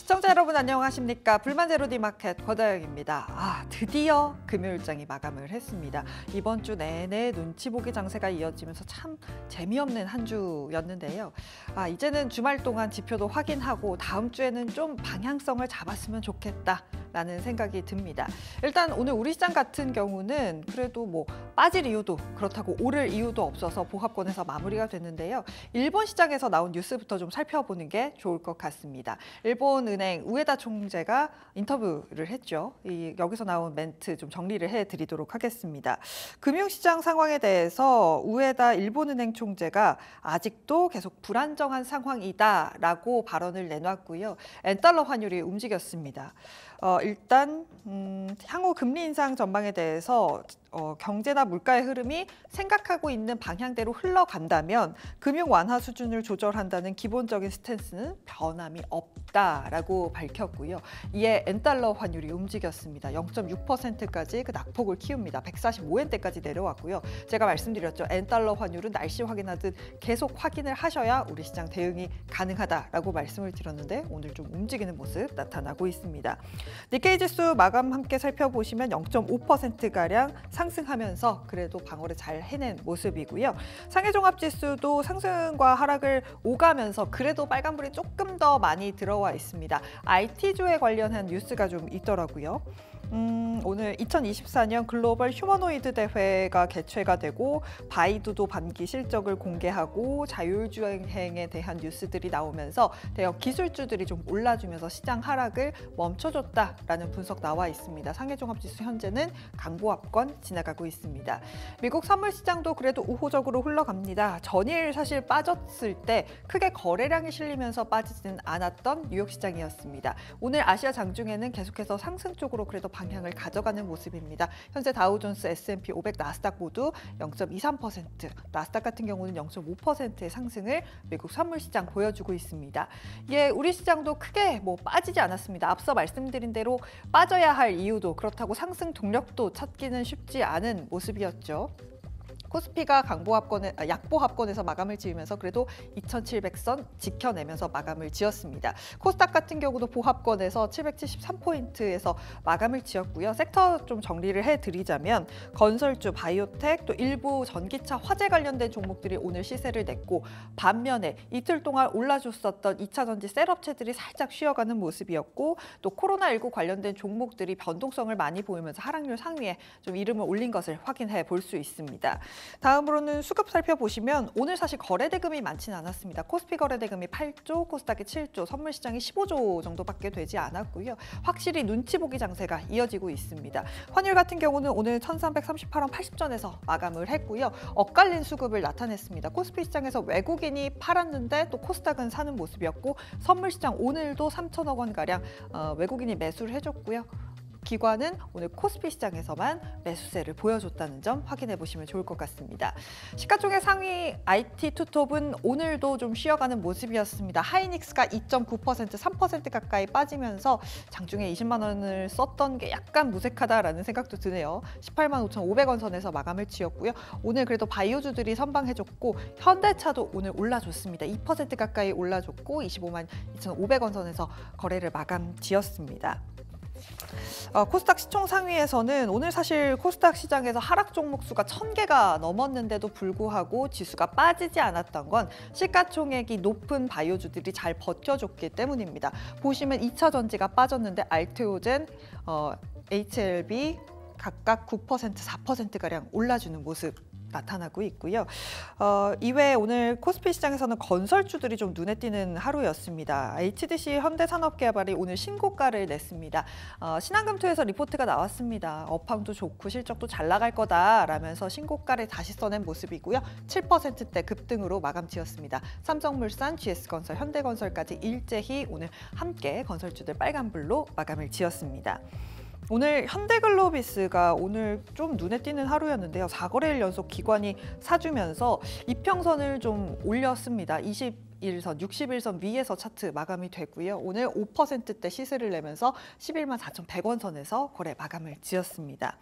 시청자 여러분 안녕하십니까? 불만제로디마켓 권다영입니다. 드디어 금요일장이 마감을 했습니다. 이번 주 내내 눈치 보기 장세가 이어지면서 참 재미없는 한 주였는데요. 이제는 주말 동안 지표도 확인하고 다음 주에는 좀 방향성을 잡았으면 좋겠다라는 생각이 듭니다. 일단 오늘 우리 시장 같은 경우는 그래도 뭐 빠질 이유도 그렇다고 오를 이유도 없어서 보합권에서 마무리가 됐는데요. 일본 시장에서 나온 뉴스부터 좀 살펴보는 게 좋을 것 같습니다. 일본은행 우에다 총재가 인터뷰를 했죠. 여기서 나온 멘트 좀 정리를 해드리도록 하겠습니다. 금융시장 상황에 대해서 우에다 일본은행 총재가 아직도 계속 불안정한 상황이다라고 발언을 내놨고요. 엔달러 환율이 움직였습니다. 일단 향후 금리 인상 전망에 대해서 경제나 물가의 흐름이 생각하고 있는 방향대로 흘러간다면 금융 완화 수준을 조절한다는 기본적인 스탠스는 변함이 없다라고 밝혔고요. 이에 엔달러 환율이 움직였습니다. 0.6%까지 그 낙폭을 키웁니다. 145엔대까지 내려왔고요. 제가 말씀드렸죠. 엔달러 환율은 날씨 확인하듯 계속 확인을 하셔야 우리 시장 대응이 가능하다라고 말씀을 드렸는데 오늘 좀 움직이는 모습 나타나고 있습니다. 니케이 지수 마감 함께 살펴보시면 0.5%가량 상승하면서 그래도 방어를 잘 해낸 모습이고요. 상해종합지수도 상승과 하락을 오가면서 그래도 빨간불이 조금 더 많이 들어와 있습니다. IT주에 관련한 뉴스가 좀 있더라고요. 오늘 2024년 글로벌 휴머노이드 대회가 개최가 되고 바이두도 반기 실적을 공개하고 자율주행에 대한 뉴스들이 나오면서 대형 기술주들이 좀 올라주면서 시장 하락을 멈춰줬다라는 분석 나와 있습니다. 상해종합지수 현재는 강보합권 지나가고 있습니다. 미국 선물시장도 그래도 우호적으로 흘러갑니다. 전일 사실 빠졌을 때 크게 거래량이 실리면서 빠지지는 않았던 뉴욕시장이었습니다. 오늘 아시아 장중에는 계속해서 상승 쪽으로 그래도 방향을 가져가는 모습입니다. 현재 다우존스, S&P 500, 나스닥 모두 0.23%, 나스닥 같은 경우는 0.5%의 상승을 미국 선물시장 보여주고 있습니다. 우리 시장도 크게 빠지지 않았습니다. 앞서 말씀드린 대로 빠져야 할 이유도 그렇다고 상승 동력도 찾기는 쉽지 않은 모습이었죠. 코스피가 약보합권에서 마감을 지으면서 그래도 2700선 지켜내면서 마감을 지었습니다. 코스닥 같은 경우도 보합권에서 773포인트에서 마감을 지었고요. 섹터 좀 정리를 해드리자면 건설주, 바이오텍, 또 일부 전기차, 화재 관련된 종목들이 오늘 시세를 냈고 반면에 이틀 동안 올라줬었던 2차 전지 셀업체들이 살짝 쉬어가는 모습이었고 또 코로나19 관련된 종목들이 변동성을 많이 보이면서 하락률 상위에 좀 이름을 올린 것을 확인해 볼 수 있습니다. 다음으로는 수급 살펴보시면 오늘 사실 거래대금이 많지는 않았습니다. 코스피 거래대금이 8조, 코스닥이 7조, 선물시장이 15조 정도밖에 되지 않았고요. 확실히 눈치 보기 장세가 이어지고 있습니다. 환율 같은 경우는 오늘 1338원 80전에서 마감을 했고요. 엇갈린 수급을 나타냈습니다. 코스피 시장에서 외국인이 팔았는데 또 코스닥은 사는 모습이었고 선물시장 오늘도 3천억 원가량 외국인이 매수를 해줬고요. 기관은 오늘 코스피 시장에서만 매수세를 보여줬다는 점 확인해 보시면 좋을 것 같습니다. 시가총액 상위 IT 투톱은 오늘도 좀 쉬어가는 모습이었습니다. 하이닉스가 2.9%, 3% 가까이 빠지면서 장중에 20만 원을 썼던 게 약간 무색하다라는 생각도 드네요. 18만 5,500원 선에서 마감을 지었고요. 오늘 그래도 바이오주들이 선방해줬고 현대차도 오늘 올라줬습니다. 2% 가까이 올라줬고 25만 2,500원 선에서 거래를 마감 지었습니다. 코스닥 시총 상위에서는 오늘 사실 코스닥 시장에서 하락 종목 수가 1000개가 넘었는데도 불구하고 지수가 빠지지 않았던 건 시가총액이 높은 바이오주들이 잘 버텨줬기 때문입니다. 보시면 2차 전지가 빠졌는데 알테오젠, HLB 각각 9%, 4%가량 올라주는 모습 나타나고 있고요. 이외에 오늘 코스피 시장에서는 건설주들이 좀 눈에 띄는 하루였습니다. HDC 현대산업개발이 오늘 신고가를 냈습니다. 신한금투에서 리포트가 나왔습니다. 업황도 좋고 실적도 잘 나갈 거다라면서 신고가를 다시 써낸 모습이고요. 7%대 급등으로 마감 지었습니다. 삼성물산, GS건설, 현대건설까지 일제히 오늘 함께 건설주들 빨간불로 마감을 지었습니다. 오늘 현대글로비스가 오늘 좀 눈에 띄는 하루였는데요. 4거래일 연속 기관이 사주면서 이평선을 좀 올렸습니다. 21선, 61선 위에서 차트 마감이 되고요. 오늘 5%대 시세를 내면서 11만 4,100원 선에서 거래 마감을 지었습니다.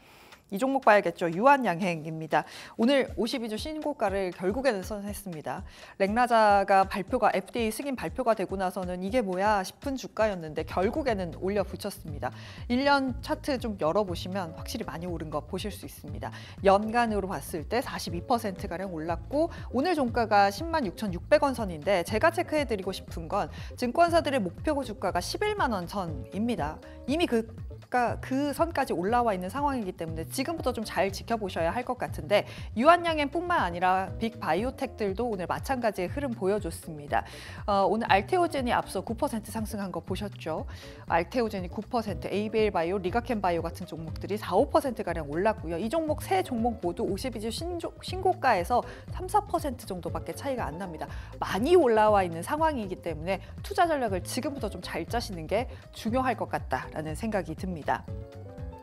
이 종목 봐야겠죠. 유한양행입니다. 오늘 52주 신고가를 결국에는 선했습니다. 렉나자가 발표가 FDA 승인 발표가 되고 나서는 이게 뭐야 싶은 주가였는데 결국에는 올려 붙였습니다. 1년 차트 좀 열어보시면 확실히 많이 오른 거 보실 수 있습니다. 연간으로 봤을 때 42%가량 올랐고 오늘 종가가 106,600원 선인데 제가 체크해드리고 싶은 건 증권사들의 목표 주가가 11만 원 선입니다. 이미 그 선까지 올라와 있는 상황이기 때문에 지금부터 좀 잘 지켜보셔야 할 것 같은데 유한양행뿐만 아니라 빅바이오텍들도 오늘 마찬가지의 흐름 보여줬습니다. 오늘 알테오젠이 앞서 9% 상승한 거 보셨죠? 알테오젠이 9%, 에이베일바이오, 리가켄바이오 같은 종목들이 4, 5%가량 올랐고요. 이 종목 세 종목 모두 52주 신고가에서 3, 4% 정도밖에 차이가 안 납니다. 많이 올라와 있는 상황이기 때문에 투자 전략을 지금부터 좀 잘 짜시는 게 중요할 것 같다라는 생각이 듭니다.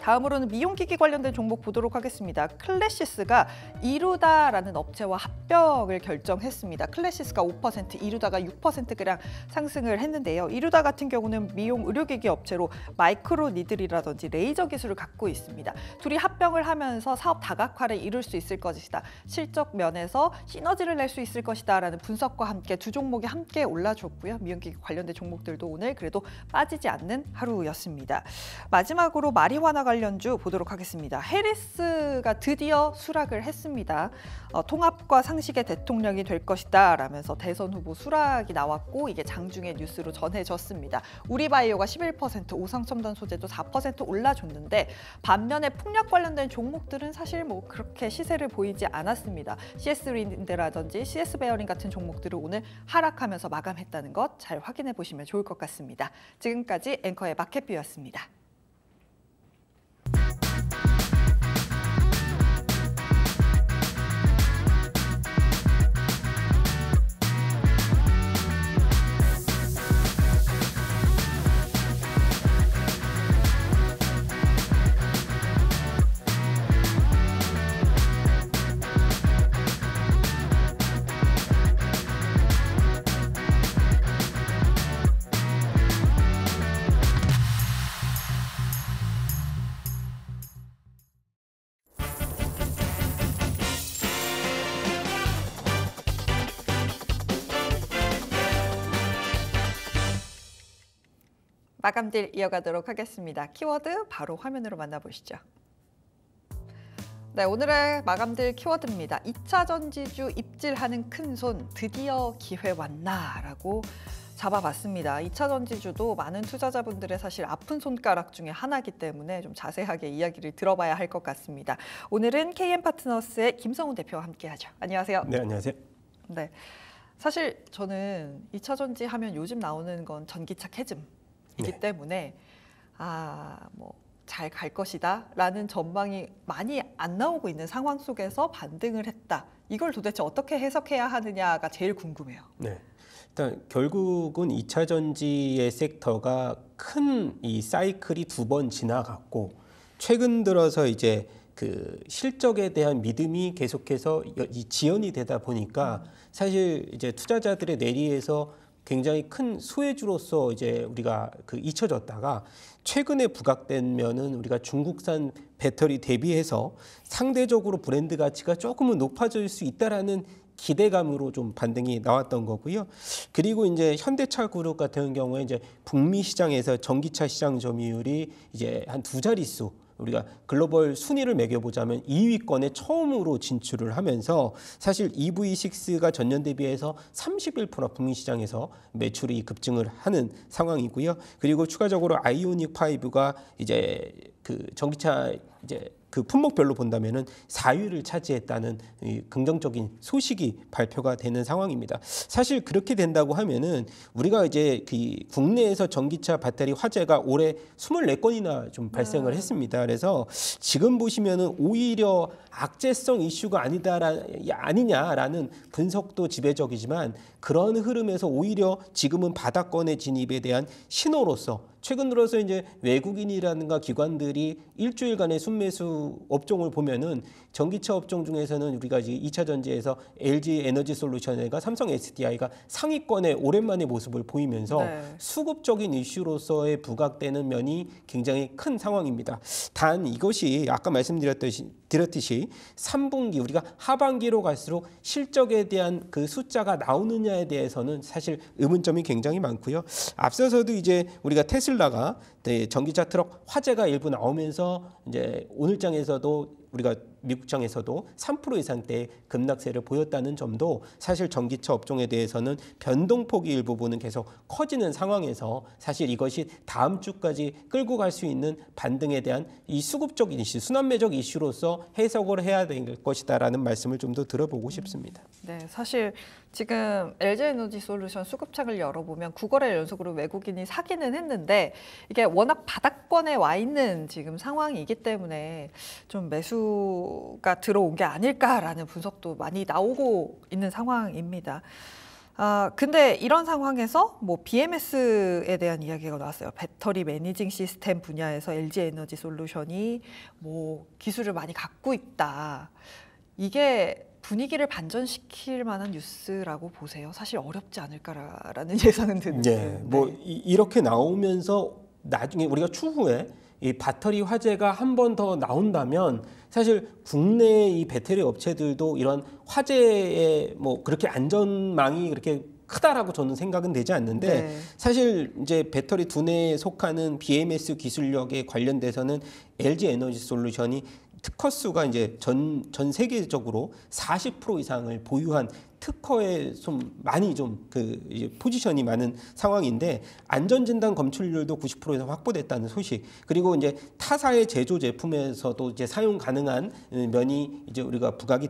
다음으로는 미용기기 관련된 종목 보도록 하겠습니다. 클래시스가 이루다라는 업체와 합병을 결정했습니다. 클래시스가 5%, 이루다가 6%가량 상승을 했는데요. 이루다 같은 경우는 미용 의료기기 업체로 마이크로 니들이라든지 레이저 기술을 갖고 있습니다. 둘이 합병을 하면서 사업 다각화를 이룰 수 있을 것이다. 실적 면에서 시너지를 낼 수 있을 것이다 라는 분석과 함께 두 종목이 함께 올라줬고요. 미용기기 관련된 종목들도 오늘 그래도 빠지지 않는 하루였습니다. 마지막으로 마리화나 관련주 보도록 하겠습니다. 해리스가 드디어 수락을 했습니다. 통합과 상식의 대통령이 될 것이다 라면서 대선 후보 수락이 나왔고 이게 장중에 뉴스로 전해졌습니다. 우리바이오가 11%, 오상첨단 소재도 4% 올라줬는데 반면에 풍력 관련된 종목들은 사실 뭐 그렇게 시세를 보이지 않았습니다. CS-윈드라든지 CS-베어링 같은 종목들을 오늘 하락하면서 마감했다는 것 잘 확인해 보시면 좋을 것 같습니다. 지금까지 앵커의 마켓뷰였습니다. 마감딜 이어가도록 하겠습니다. 키워드 바로 화면으로 만나보시죠. 네, 오늘의 마감딜 키워드입니다. 2차 전지주 입질하는 큰손 드디어 기회 왔나라고 잡아봤습니다. 2차 전지주도 많은 투자자분들의 사실 아픈 손가락 중에 하나이기 때문에 좀 자세하게 이야기를 들어봐야 할 것 같습니다. 오늘은 KM파트너스의 김성훈 대표와 함께하죠. 안녕하세요. 네, 안녕하세요. 네, 사실 저는 2차 전지 하면 요즘 나오는 건 전기차 캐즘이기 네. 때문에 잘 갈 것이다 라는 전망이 많이 안 나오고 있는 상황 속에서 반등을 했다. 이걸 도대체 어떻게 해석해야 하느냐가 제일 궁금해요. 네. 일단 결국은 2차 전지의 섹터가 큰 이 사이클이 2번 지나갔고 최근 들어서 이제 그 실적에 대한 믿음이 계속해서 이 지연이 되다 보니까 사실 이제 투자자들의 내리에서 굉장히 큰 수혜주로서 이제 우리가 잊혀졌다가 최근에 부각되면은 우리가 중국산 배터리 대비해서 상대적으로 브랜드 가치가 조금은 높아질 수 있다라는 기대감으로 좀 반등이 나왔던 거고요. 그리고 이제 현대차 그룹 같은 경우에 이제 북미 시장에서 전기차 시장 점유율이 이제 한 2자릿수 우리가 글로벌 순위를 매겨보자면 2위권에 처음으로 진출을 하면서 사실 EV6가 전년 대비해서 31% 북미 시장에서 매출이 급증을 하는 상황이고요. 그리고 추가적으로 아이오닉 5가 이제 그 전기차 이제 그 품목별로 본다면은 4위를 차지했다는 긍정적인 소식이 발표가 되는 상황입니다. 사실 그렇게 된다고 하면은 우리가 이제 그 국내에서 전기차 배터리 화재가 올해 24건이나 좀 발생을 했습니다. 그래서 지금 보시면은 오히려 악재성 이슈가 아니냐라는 분석도 지배적이지만 그런 흐름에서 오히려 지금은 바닥권의 진입에 대한 신호로서 최근 들어서 이제 외국인이라든가 기관들이 일주일간의 순매수 업종을 보면은 전기차 업종 중에서는 우리가 이제 2차 전지에서 LG 에너지 솔루션과 삼성 SDI가 상위권에 오랜만에 모습을 보이면서 네. 수급적인 이슈로서의 부각되는 면이 굉장히 큰 상황입니다. 단 이것이 아까 말씀드렸듯이 3분기 우리가 하반기로 갈수록 실적에 대한 그 숫자가 나오느냐에 대해서는 사실 의문점이 굉장히 많고요. 앞서서도 이제 우리가 테슬라가 전기차 트럭 화재가 일부 나오면서 이제 오늘장에서도 우리가 미국장에서도 3% 이상대의 급락세를 보였다는 점도 사실 전기차 업종에 대해서는 변동폭이 일부분은 계속 커지는 상황에서 사실 이것이 다음 주까지 끌고 갈 수 있는 반등에 대한 이 수급적인 이슈, 순환매적 이슈로서 해석을 해야 될 것이다라는 말씀을 좀 더 들어보고 싶습니다. 네, 사실 지금 LG 에너지 솔루션 수급창을 열어보면 9거래 연속으로 외국인이 사기는 했는데 이게 워낙 바닥권에 와 있는 지금 상황이기 때문에 좀 매수가 들어온 게 아닐까라는 분석도 많이 나오고 있는 상황입니다. 근데 이런 상황에서 뭐 BMS에 대한 이야기가 나왔어요. 배터리 매니징 시스템 분야에서 LG 에너지 솔루션이 뭐 기술을 많이 갖고 있다. 이게 분위기를 반전시킬 만한 뉴스라고 보세요. 사실 어렵지 않을까라는 예상은 드는데. 네, 뭐 이렇게 나오면서 나중에 우리가 추후에 이 배터리 화재가 한 번 더 나온다면 사실 국내 이 배터리 업체들도 이런 화재에 뭐 그렇게 안전망이 그렇게 크다라고 저는 생각은 되지 않는데 네. 사실 이제 배터리 두뇌에 속하는 BMS 기술력에 관련돼서는 LG 에너지 솔루션이 특허 수가 이제 전 세계적으로 40% 이상을 보유한 특허에 좀 많이 좀 그 포지션이 많은 상황인데 안전진단 검출률도 90% 이상 확보됐다는 소식, 그리고 이제 타사의 제조 제품에서도 이제 사용 가능한 면이 이제 우리가 부각이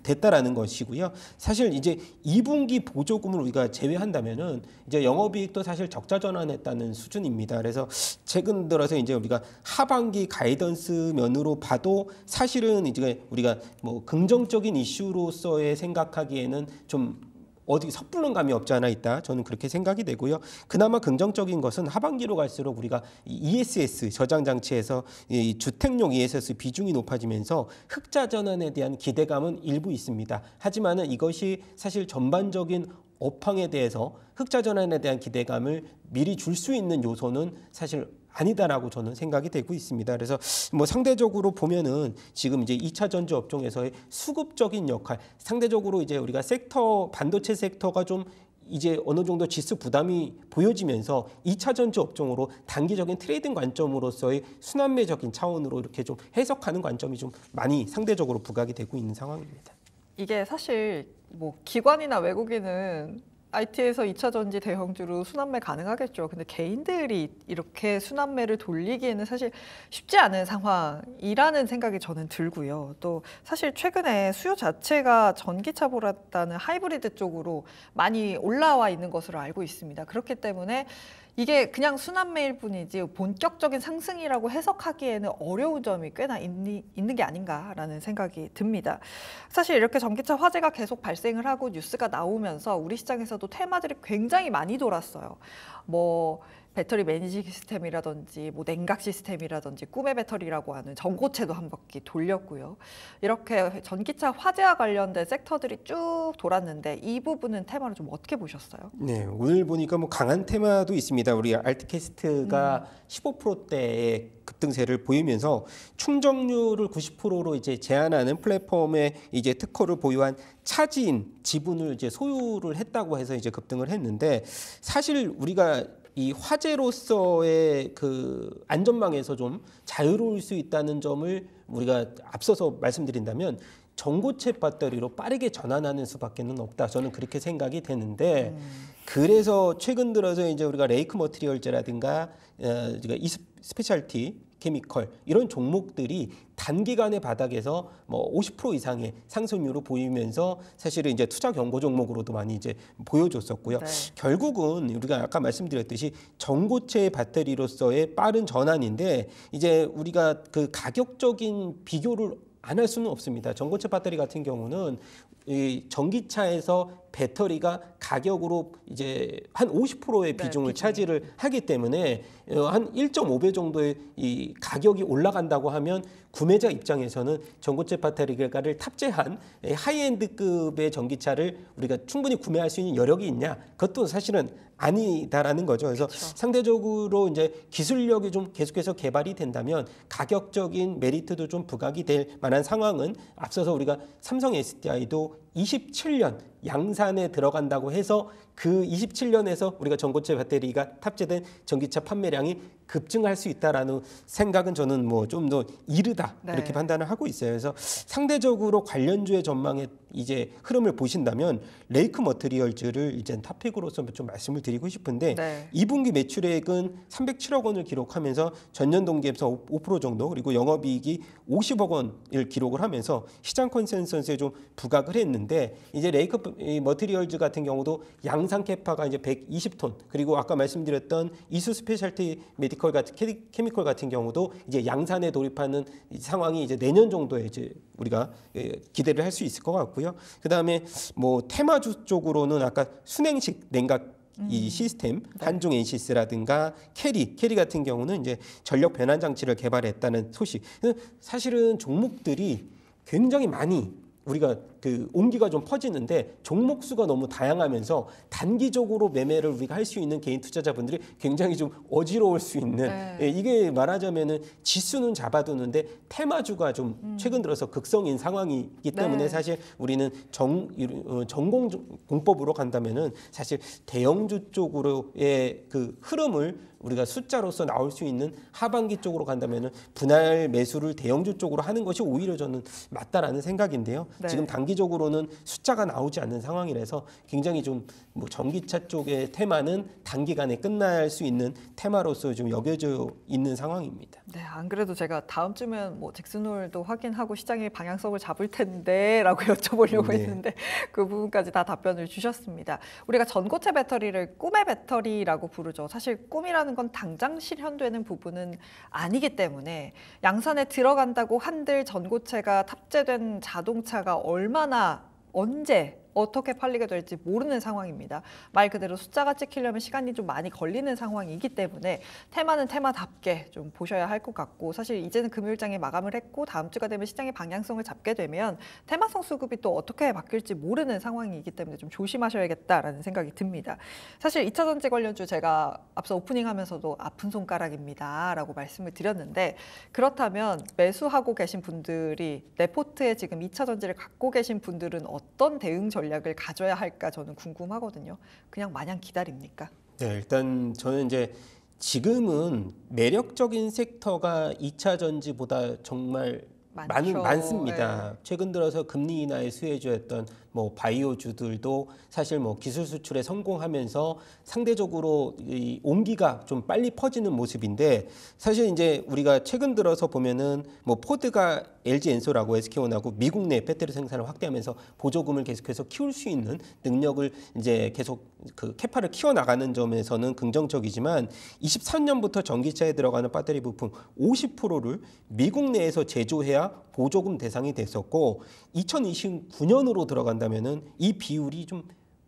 됐다라는 것이고요. 사실 이제 2분기 보조금을 우리가 제외한다면은 이제 영업이익도 사실 적자 전환했다는 수준입니다. 그래서 최근 들어서 이제 우리가 하반기 가이던스 면으로 봐도 사실은 이제 우리가 뭐 긍정적인 이슈로서의 생각하기에는 좀 어디 섣부른 감이 없지 않아 있다. 저는 그렇게 생각이 되고요. 그나마 긍정적인 것은 하반기로 갈수록 우리가 ESS 저장 장치에서 이 주택용 ESS 비중이 높아지면서 흑자 전환에 대한 기대감은 일부 있습니다. 하지만은 이것이 사실 전반적인 업황에 대해서 흑자 전환에 대한 기대감을 미리 줄 수 있는 요소는 사실 아니다라고 저는 생각이 되고 있습니다. 그래서 뭐 상대적으로 보면은 지금 이제 2차 전지 업종에서의 수급적인 역할, 상대적으로 이제 우리가 섹터 반도체 섹터가 좀 이제 어느 정도 지수 부담이 보여지면서 2차 전지 업종으로 단기적인 트레이딩 관점으로서의 순환매적인 차원으로 이렇게 좀 해석하는 관점이 좀 많이 상대적으로 부각이 되고 있는 상황입니다. 이게 사실 뭐 기관이나 외국인은 IT에서 2차 전지 대형주로 순환매 가능하겠죠. 근데 개인들이 이렇게 순환매를 돌리기에는 사실 쉽지 않은 상황이라는 생각이 저는 들고요. 또 사실 최근에 수요 자체가 전기차보다는 하이브리드 쪽으로 많이 올라와 있는 것으로 알고 있습니다. 그렇기 때문에 이게 그냥 순환매일 뿐이지 본격적인 상승이라고 해석하기에는 어려운 점이 꽤나 있는 게 아닌가라는 생각이 듭니다. 사실 이렇게 전기차 화재가 계속 발생을 하고 뉴스가 나오면서 우리 시장에서도 테마들이 굉장히 많이 돌았어요. 뭐 배터리 매니징 시스템이라든지 뭐 냉각 시스템이라든지 꿈의 배터리라고 하는 전고체도 한 바퀴 돌렸고요. 이렇게 전기차 화재와 관련된 섹터들이 쭉 돌았는데 이 부분은 테마를 좀 어떻게 보셨어요? 네, 오늘 보니까 뭐 강한 테마도 있습니다. 우리 알트캐스트가 15%대의 급등세를 보이면서 충전률을 90%로 이제 제한하는 플랫폼에 이제 특허를 보유한 차지인 지분을 이제 소유를 했다고 해서 이제 급등을 했는데, 사실 우리가 이 화재로서의 그 안전망에서 좀 자유로울 수 있다는 점을 우리가 앞서서 말씀드린다면 전고체 배터리로 빠르게 전환하는 수밖에는 없다. 저는 그렇게 생각이 되는데, 그래서 최근 들어서 이제 우리가 레이크 머티리얼즈라든가 스페셜티 케미컬 이런 종목들이 단기간의 바닥에서 뭐 50% 이상의 상승률을 보이면서 사실은 이제 투자 경고 종목으로도 많이 이제 보여줬었고요. 네. 결국은 우리가 아까 말씀드렸듯이 전고체 배터리로서의 빠른 전환인데, 이제 우리가 그 가격적인 비교를 안 할 수는 없습니다. 전고체 배터리 같은 경우는 이 전기차에서 배터리가 가격으로 이제 한 50%의 비중을 차지를 하기 때문에 한 1.5배 정도의 이 가격이 올라간다고 하면 구매자 입장에서는 전고체 배터리를 탑재한 하이엔드급의 전기차를 우리가 충분히 구매할 수 있는 여력이 있냐? 그것도 사실은 아니다라는 거죠. 그래서 상대적으로 이제 기술력이 좀 계속해서 개발이 된다면 가격적인 메리트도 좀 부각이 될 만한 상황은 앞서서 우리가 삼성 SDI도 27년 양산에 들어간다고 해서 그 27년에서 우리가 전고체 배터리가 탑재된 전기차 판매량이 급증할 수 있다라는 생각은 저는 뭐 좀 더 이르다 이렇게 판단을 하고 있어요. 그래서 상대적으로 관련주의 전망의 이제 흐름을 보신다면 레이크 머티리얼즈를 이제 탑픽으로서 좀 말씀을 드리고 싶은데 2분기 매출액은 307억 원을 기록하면서 전년 동기에서 5% 정도 그리고 영업이익이 50억 원을 기록을 하면서 시장 컨센서스에 좀 부각을 했는데 이제 레이크 머티리얼즈 같은 경우도 양산 캐파가 이제 120톤 그리고 아까 말씀드렸던 이수 스페셜티 메디컬 같은 케미컬 같은 경우도 이제 양산에 돌입하는 상황이 이제 내년 정도에 이제 우리가 기대를 할 수 있을 것 같고요. 그다음에 뭐 테마주 쪽으로는 아까 순행식 냉각 이 시스템 한종 엔시스라든가 캐리 같은 경우는 이제 전력 변환 장치를 개발했다는 소식. 사실은 종목들이 굉장히 많이 우리가 그 온기가 좀 퍼지는데 종목 수가 너무 다양하면서 단기적으로 매매를 우리가 할 수 있는 개인 투자자분들이 굉장히 좀 어지러울 수 있는 이게 말하자면은 지수는 잡아두는데 테마주가 좀 최근 들어서 극성인 상황이기 때문에 사실 우리는 전공 공법으로 간다면은 사실 대형주 쪽으로의 그 흐름을 우리가 숫자로서 나올 수 있는 하반기 쪽으로 간다면은 분할 매수를 대형주 쪽으로 하는 것이 오히려 저는 맞다라는 생각인데요. 지금 단기적으로는 숫자가 나오지 않는 상황이라서 굉장히 좀 뭐 전기차 쪽의 테마는 단기간에 끝날 수 있는 테마로서 좀 여겨져 있는 상황입니다. 네, 안 그래도 제가 다음 주면 뭐 잭슨홀도 확인하고 시장의 방향성을 잡을 텐데라고 여쭤보려고 했는데 그 부분까지 다 답변을 주셨습니다. 우리가 전고체 배터리를 꿈의 배터리라고 부르죠. 사실 꿈이라는 건 당장 실현되는 부분은 아니기 때문에 양산에 들어간다고 한들 전고체가 탑재된 자동차가 얼마나 언제 어떻게 팔리게 될지 모르는 상황입니다. 말 그대로 숫자가 찍히려면 시간이 좀 많이 걸리는 상황이기 때문에 테마는 테마답게 좀 보셔야 할 것 같고 사실 이제는 금요일장에 마감을 했고 다음 주가 되면 시장의 방향성을 잡게 되면 테마성 수급이 또 어떻게 바뀔지 모르는 상황이기 때문에 좀 조심하셔야겠다라는 생각이 듭니다. 사실 2차 전지 관련주 제가 앞서 오프닝하면서도 아픈 손가락입니다 라고 말씀을 드렸는데 그렇다면 매수하고 계신 분들이 레포트에 지금 2차 전지를 갖고 계신 분들은 어떤 대응 전략을 가져야 할까 저는 궁금하거든요. 그냥 마냥 기다립니까? 네, 일단 저는 이제 지금은 매력적인 섹터가 2차 전지보다 정말 많습니다. 최근 들어서 금리 인하의 수혜주였던 뭐 바이오주들도 사실 뭐 기술 수출에 성공하면서 상대적으로 이 온기가 좀 빨리 퍼지는 모습인데 사실 이제 우리가 최근 들어서 보면은 뭐 포드가 LG 엔솔하고 SK온하고 미국 내 배터리 생산을 확대하면서 보조금을 계속해서 키울 수 있는 능력을 이제 계속 그 캐파를 키워 나가는 점에서는 긍정적이지만 23년부터 전기차에 들어가는 배터리 부품 50%를 미국 내에서 제조해야 보조금 대상이 됐었고 2029년으로 들어간다면은 이 비율이 좀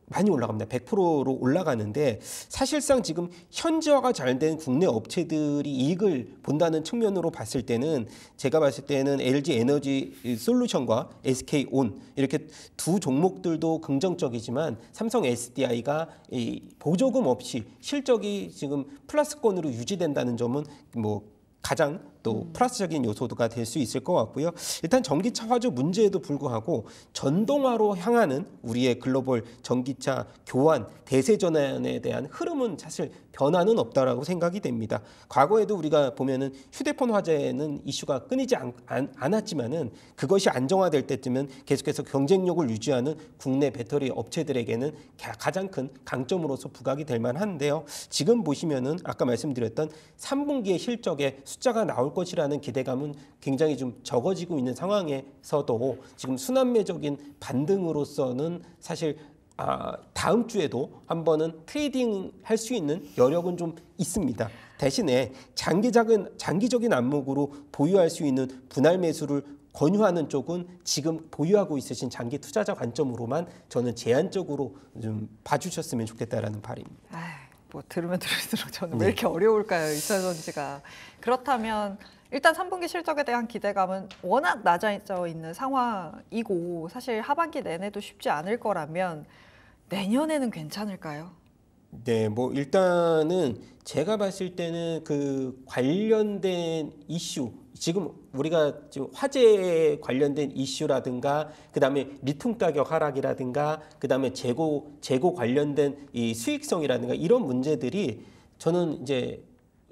많이 올라갑니다. 100%로 올라가는데 사실상 지금 현지화가 잘 된 국내 업체들이 이익을 본다는 측면으로 봤을 때는 제가 봤을 때는 LG 에너지 솔루션과 SK온 이렇게 두 종목들도 긍정적이지만 삼성 SDI가 이 보조금 없이 실적이 지금 플러스권으로 유지된다는 점은 뭐 가장 또 플러스적인 요소가 될 수 있을 것 같고요. 일단 전기차 화조 문제에도 불구하고 전동화로 향하는 우리의 글로벌 전기차 교환, 대세 전환에 대한 흐름은 사실 변화는 없다라고 생각이 됩니다. 과거에도 우리가 보면은 휴대폰 화재는 이슈가 끊이지 않았지만은 그것이 안정화될 때쯤은 계속해서 경쟁력을 유지하는 국내 배터리 업체들에게는 가장 큰 강점으로서 부각이 될 만한데요. 지금 보시면은 아까 말씀드렸던 3분기의 실적에 숫자가 나올 것이라는 기대감은 굉장히 좀 적어지고 있는 상황에서도 지금 순환매적인 반등으로서는 사실 다음 주에도 한 번은 트레이딩 할 수 있는 여력은 좀 있습니다. 대신에 장기적인 안목으로 보유할 수 있는 분할 매수를 권유하는 쪽은 지금 보유하고 있으신 장기 투자자 관점으로만 저는 제한적으로 좀 봐주셨으면 좋겠다라는 바람입니다. 뭐 들으면 들을수록 저는 왜 이렇게 어려울까요? 2차 전지가. 그렇다면 일단 3분기 실적에 대한 기대감은 워낙 낮아져 있는 상황이고 사실 하반기 내내도 쉽지 않을 거라면 내년에는 괜찮을까요? 네, 뭐 일단은 제가 봤을 때는 그 관련된 이슈, 지금 우리가 지금 화재에 관련된 이슈라든가 그다음에 리튬 가격 하락이라든가 그다음에 재고 관련된 이 수익성이라든가 이런 문제들이 저는 이제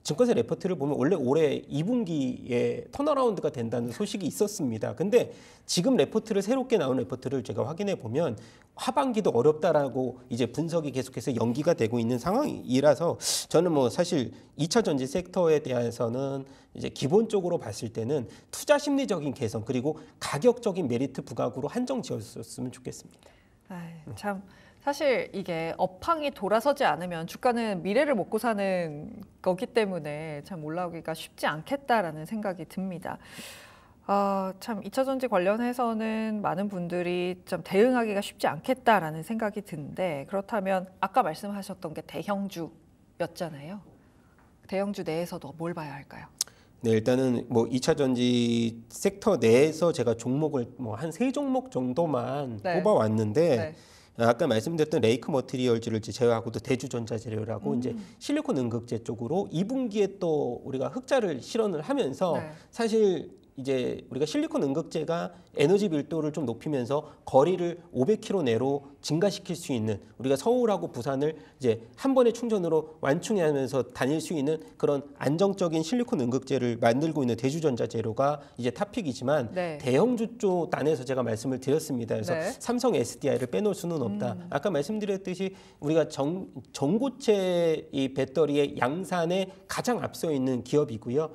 증권사 레포트를 보면 원래 올해 2분기에 턴어라운드가 된다는 소식이 있었습니다. 근데 지금 레포트를 새롭게 나온 레포트를 제가 확인해 보면 하반기도 어렵다라고 이제 분석이 계속해서 연기가 되고 있는 상황이라서 저는 뭐 사실 2차 전지 섹터에 대해서는 이제 기본적으로 봤을 때는 투자 심리적인 개선 그리고 가격적인 메리트 부각으로 한정 지었으면 좋겠습니다. 참 사실 이게 업황이 돌아서지 않으면 주가는 미래를 먹고 사는 거기 때문에 참 올라오기가 쉽지 않겠다라는 생각이 듭니다. 참 2차 전지 관련해서는 많은 분들이 좀 대응하기가 쉽지 않겠다라는 생각이 드는데 그렇다면 아까 말씀하셨던 게 대형주였잖아요. 대형주 내에서도 뭘 봐야 할까요? 네, 일단은 뭐 2차 전지 섹터 내에서 제가 종목을 뭐 한 3종목 정도만 뽑아왔는데 아까 말씀드렸던 레이크 머티리얼즈를 제외하고도 대주전자재료라고 이제 실리콘 응급제 쪽으로 2분기에 또 우리가 흑자를 실현을 하면서 사실 이제 우리가 실리콘 응급제가 에너지 밀도를 좀 높이면서 거리를 500km 내로 증가시킬 수 있는 우리가 서울하고 부산을 이제 한 번의 충전으로 완충하면서 다닐 수 있는 그런 안정적인 실리콘 응급제를 만들고 있는 대주전자 재료가 이제 탑픽이지만 대형주 쪽 단에서 제가 말씀을 드렸습니다. 그래서 삼성 SDI를 빼놓을 수는 없다. 아까 말씀드렸듯이 우리가 전고체 이 배터리의 양산에 가장 앞서 있는 기업이고요.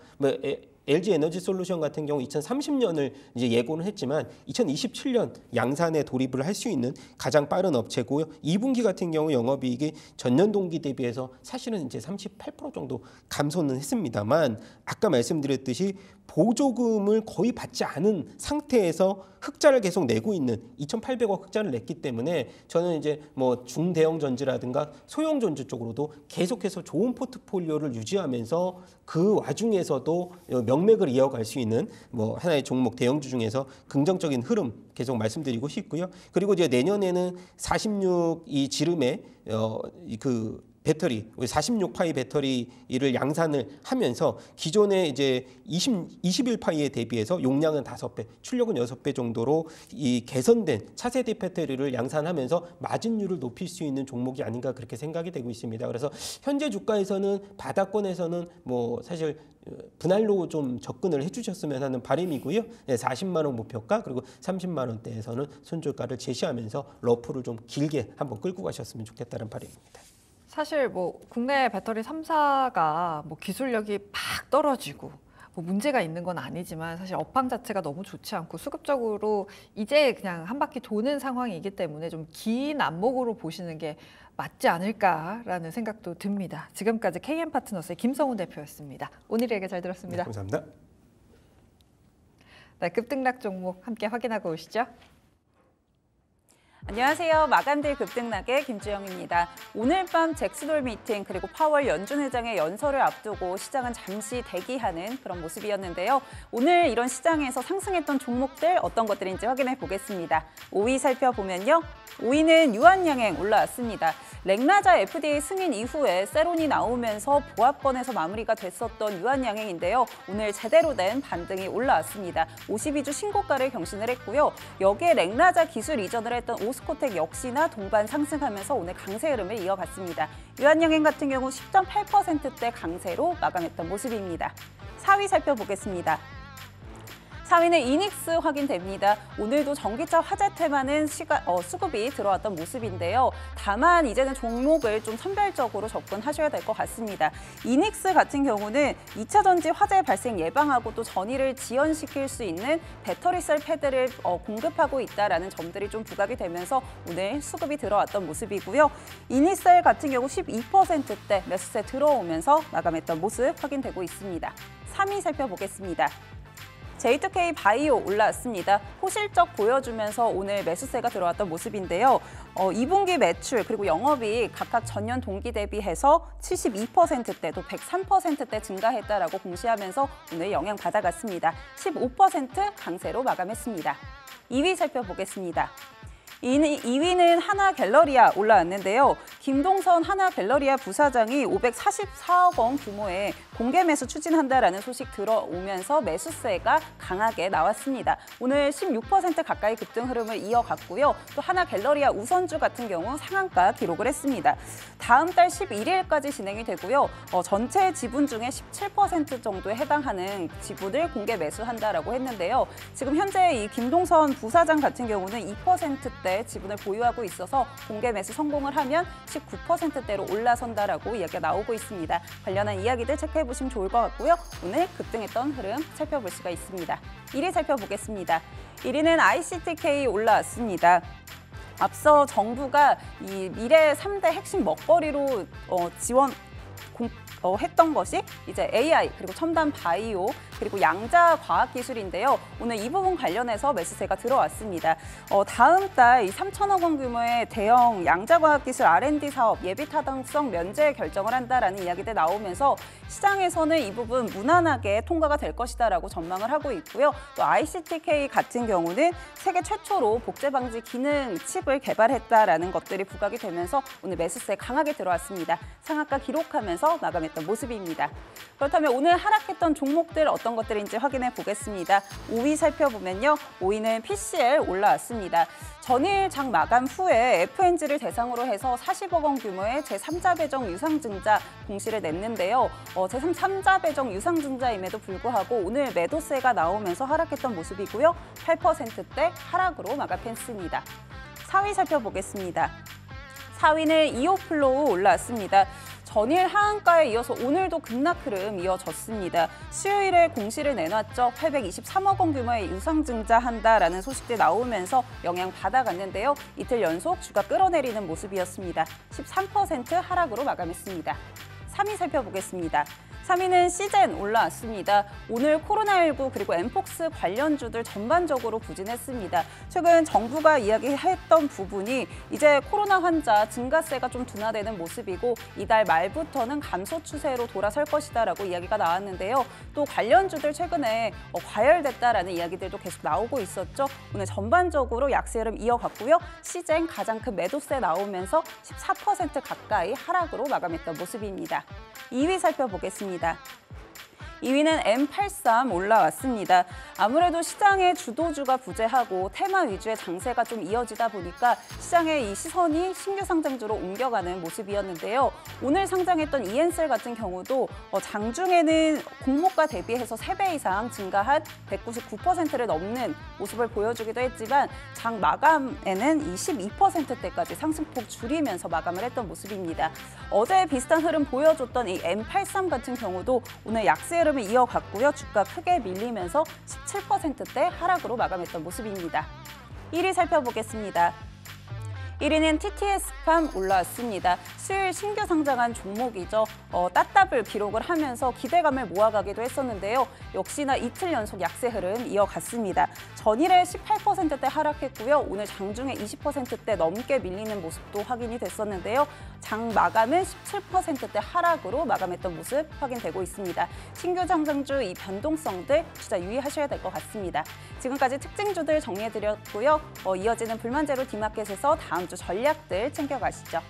LG 에너지 솔루션 같은 경우 2030년을 이제 예고는 했지만 2027년 양산에 돌입을 할 수 있는 가장 빠른 업체고요. 2분기 같은 경우 영업이익이 전년 동기 대비해서 사실은 이제 38% 정도 감소는 했습니다만 아까 말씀드렸듯이 보조금을 거의 받지 않은 상태에서 흑자를 계속 내고 있는 2,800억 흑자를 냈기 때문에 저는 이제 뭐 중대형 전지라든가 소형 전지 쪽으로도 계속해서 좋은 포트폴리오를 유지하면서 그 와중에서도 명맥을 이어갈 수 있는 뭐 하나의 종목 대형주 중에서 긍정적인 흐름 계속 말씀드리고 싶고요. 그리고 이제 내년에는 46 이 지름의 그 배터리, 46파이 배터리를 양산을 하면서 기존의 이제 21파이에 대비해서 용량은 5배, 출력은 6배 정도로 이 개선된 차세대 배터리를 양산하면서 마진율을 높일 수 있는 종목이 아닌가 그렇게 생각이 되고 있습니다. 그래서 현재 주가에서는 바닥권에서는 뭐 사실 분할로 좀 접근을 해주셨으면 하는 바람이고요. 40만 원 목표가 그리고 30만 원대에서는 손절가를 제시하면서 러프를 좀 길게 한번 끌고 가셨으면 좋겠다는 바람입니다. 사실 뭐 국내 배터리 3사가 뭐 기술력이 팍 떨어지고 뭐 문제가 있는 건 아니지만 사실 업황 자체가 너무 좋지 않고 수급적으로 이제 그냥 한 바퀴 도는 상황이기 때문에 좀 긴 안목으로 보시는 게 맞지 않을까라는 생각도 듭니다. 지금까지 KM파트너스의 김성훈 대표였습니다. 오늘 얘기 잘 들었습니다. 네, 감사합니다. 네, 급등락 종목 함께 확인하고 오시죠. 안녕하세요. 마감딜 급등락의 김주영입니다. 오늘 밤 잭스홀 미팅 그리고 파월 연준 의장의 연설을 앞두고 시장은 잠시 대기하는 그런 모습이었는데요. 오늘 이런 시장에서 상승했던 종목들 어떤 것들인지 확인해 보겠습니다. 5위 살펴보면요. 5위는 유한양행 올라왔습니다. 렉나자 FDA 승인 이후에 세론이 나오면서 보합권에서 마무리가 됐었던 유한양행인데요. 오늘 제대로 된 반등이 올라왔습니다. 52주 신고가를 경신을 했고요. 여기에 렉나자 기술 이전을 했던 오스코텍 역시나 동반 상승하면서 오늘 강세 흐름을 이어갔습니다. 유한양행 같은 경우 10.8%대 강세로 마감했던 모습입니다. 4위 살펴보겠습니다. 4위는 이닉스 확인됩니다. 오늘도 전기차 화재 테마는 수급이 들어왔던 모습인데요. 다만 이제는 종목을 좀 선별적으로 접근하셔야 될 것 같습니다. 이닉스 같은 경우는 2차 전지 화재 발생 예방하고 또 전이를 지연시킬 수 있는 배터리셀 패드를 공급하고 있다라는 점들이 좀 부각이 되면서 오늘 수급이 들어왔던 모습이고요. 이니셀 같은 경우 12%대 매수세 들어오면서 마감했던 모습 확인되고 있습니다. 3위 살펴보겠습니다. J2K 바이오 올라왔습니다. 호실적 보여주면서 오늘 매수세가 들어왔던 모습인데요. 2분기 매출 그리고 영업이익 각각 전년 동기 대비해서 72%대 또 103%대 증가했다라고 공시하면서 오늘 영향받아갔습니다. 15% 강세로 마감했습니다. 2위 살펴보겠습니다. 2위는 하나갤러리아 올라왔는데요. 김동선 하나갤러리아 부사장이 544억 원 규모의 공개 매수 추진한다라는 소식 들어오면서 매수세가 강하게 나왔습니다. 오늘 16% 가까이 급등 흐름을 이어갔고요. 또 하나갤러리아 우선주 같은 경우 상한가 기록을 했습니다. 다음 달 11일까지 진행이 되고요. 전체 지분 중에 17% 정도에 해당하는 지분을 공개 매수한다라고 했는데요. 지금 현재 이 김동선 부사장 같은 경우는 2%대 지분을 보유하고 있어서 공개 매수 성공을 하면 19%대로 올라선다라고 이야기가 나오고 있습니다. 관련한 이야기들 체크해 보시면 좋을 것 같고요. 오늘 급등했던 흐름 살펴볼 수가 있습니다. 1위 살펴보겠습니다. 1위는 ICTK 올라왔습니다. 앞서 정부가 이 미래 3대 핵심 먹거리로 했던 것이 이제 AI 그리고 첨단 바이오 그리고 양자 과학 기술인데요. 오늘 이 부분 관련해서 매수세가 들어왔습니다. 다음 달 3천억 원 규모의 대형 양자 과학 기술 R&D 사업 예비 타당성 면제 결정을 한다라는 이야기들 나오면서 시장에서는 이 부분 무난하게 통과가 될 것이다라고 전망을 하고 있고요. 또 ICTK 같은 경우는 세계 최초로 복제 방지 기능 칩을 개발했다라는 것들이 부각이 되면서 오늘 매수세 강하게 들어왔습니다. 상한가 기록하면서 마감했던 모습입니다. 그렇다면 오늘 하락했던 종목들 어떤 것들인지 확인해 보겠습니다. 5위 살펴보면요. 5위는 PCL 올라왔습니다. 전일 장 마감 후에 FNG를 대상으로 해서 40억 원 규모의 제3자 배정 유상증자 공시를 냈는데요. 제3자 배정 유상증자임에도 불구하고 오늘 매도세가 나오면서 하락했던 모습이고요. 8%대 하락으로 마감했습니다. 4위 살펴보겠습니다. 4위는 이오플로우 올라왔습니다. 전일 하한가에 이어서 오늘도 급락 흐름 이어졌습니다. 수요일에 공시를 내놨죠. 823억 원 규모의 유상증자한다라는 소식들이 나오면서 영향 받아갔는데요. 이틀 연속 주가 끌어내리는 모습이었습니다. 13% 하락으로 마감했습니다. 3위 살펴보겠습니다. 3위는 시젠 올라왔습니다. 오늘 코로나19 그리고 엠폭스 관련주들 전반적으로 부진했습니다. 최근 정부가 이야기했던 부분이 이제 코로나 환자 증가세가 좀 둔화되는 모습이고 이달 말부터는 감소 추세로 돌아설 것이다라고 이야기가 나왔는데요. 또 관련주들 최근에 과열됐다라는 이야기들도 계속 나오고 있었죠. 오늘 전반적으로 약세 흐름 이어갔고요. 시젠 가장 큰 매도세 나오면서 14% 가까이 하락으로 마감했던 모습입니다. 2위 살펴보겠습니다. 2위는 M83 올라왔습니다. 아무래도 시장의 주도주가 부재하고 테마 위주의 장세가 좀 이어지다 보니까 시장의 이 시선이 신규 상장주로 옮겨가는 모습이었는데요. 오늘 상장했던 이엔셀 같은 경우도 장중에는 공모가 대비해서 3배 이상 증가한 199%를 넘는 모습을 보여주기도 했지만 장 마감에는 22%대까지 상승폭 줄이면서 마감을 했던 모습입니다. 어제 비슷한 흐름 보여줬던 이 M83 같은 경우도 오늘 약세 흐름을 이어갔고요. 주가 크게 밀리면서 17%대 하락으로 마감했던 모습입니다. 1위 살펴보겠습니다. 1위는 TTS팜 올라왔습니다. 수요일 신규 상장한 종목이죠. 따따블 기록을 하면서 기대감을 모아가기도 했었는데요. 역시나 이틀 연속 약세 흐름 이어갔습니다. 전일에 18%대 하락했고요. 오늘 장중에 20%대 넘게 밀리는 모습도 확인이 됐었는데요. 장 마감은 17%대 하락으로 마감했던 모습 확인되고 있습니다. 신규 상장주 이 변동성들 투자 유의하셔야 될 것 같습니다. 지금까지 특징주들 정리해드렸고요. 이어지는 불만제로 디마켓에서 다음 주 전략들 챙겨가시죠.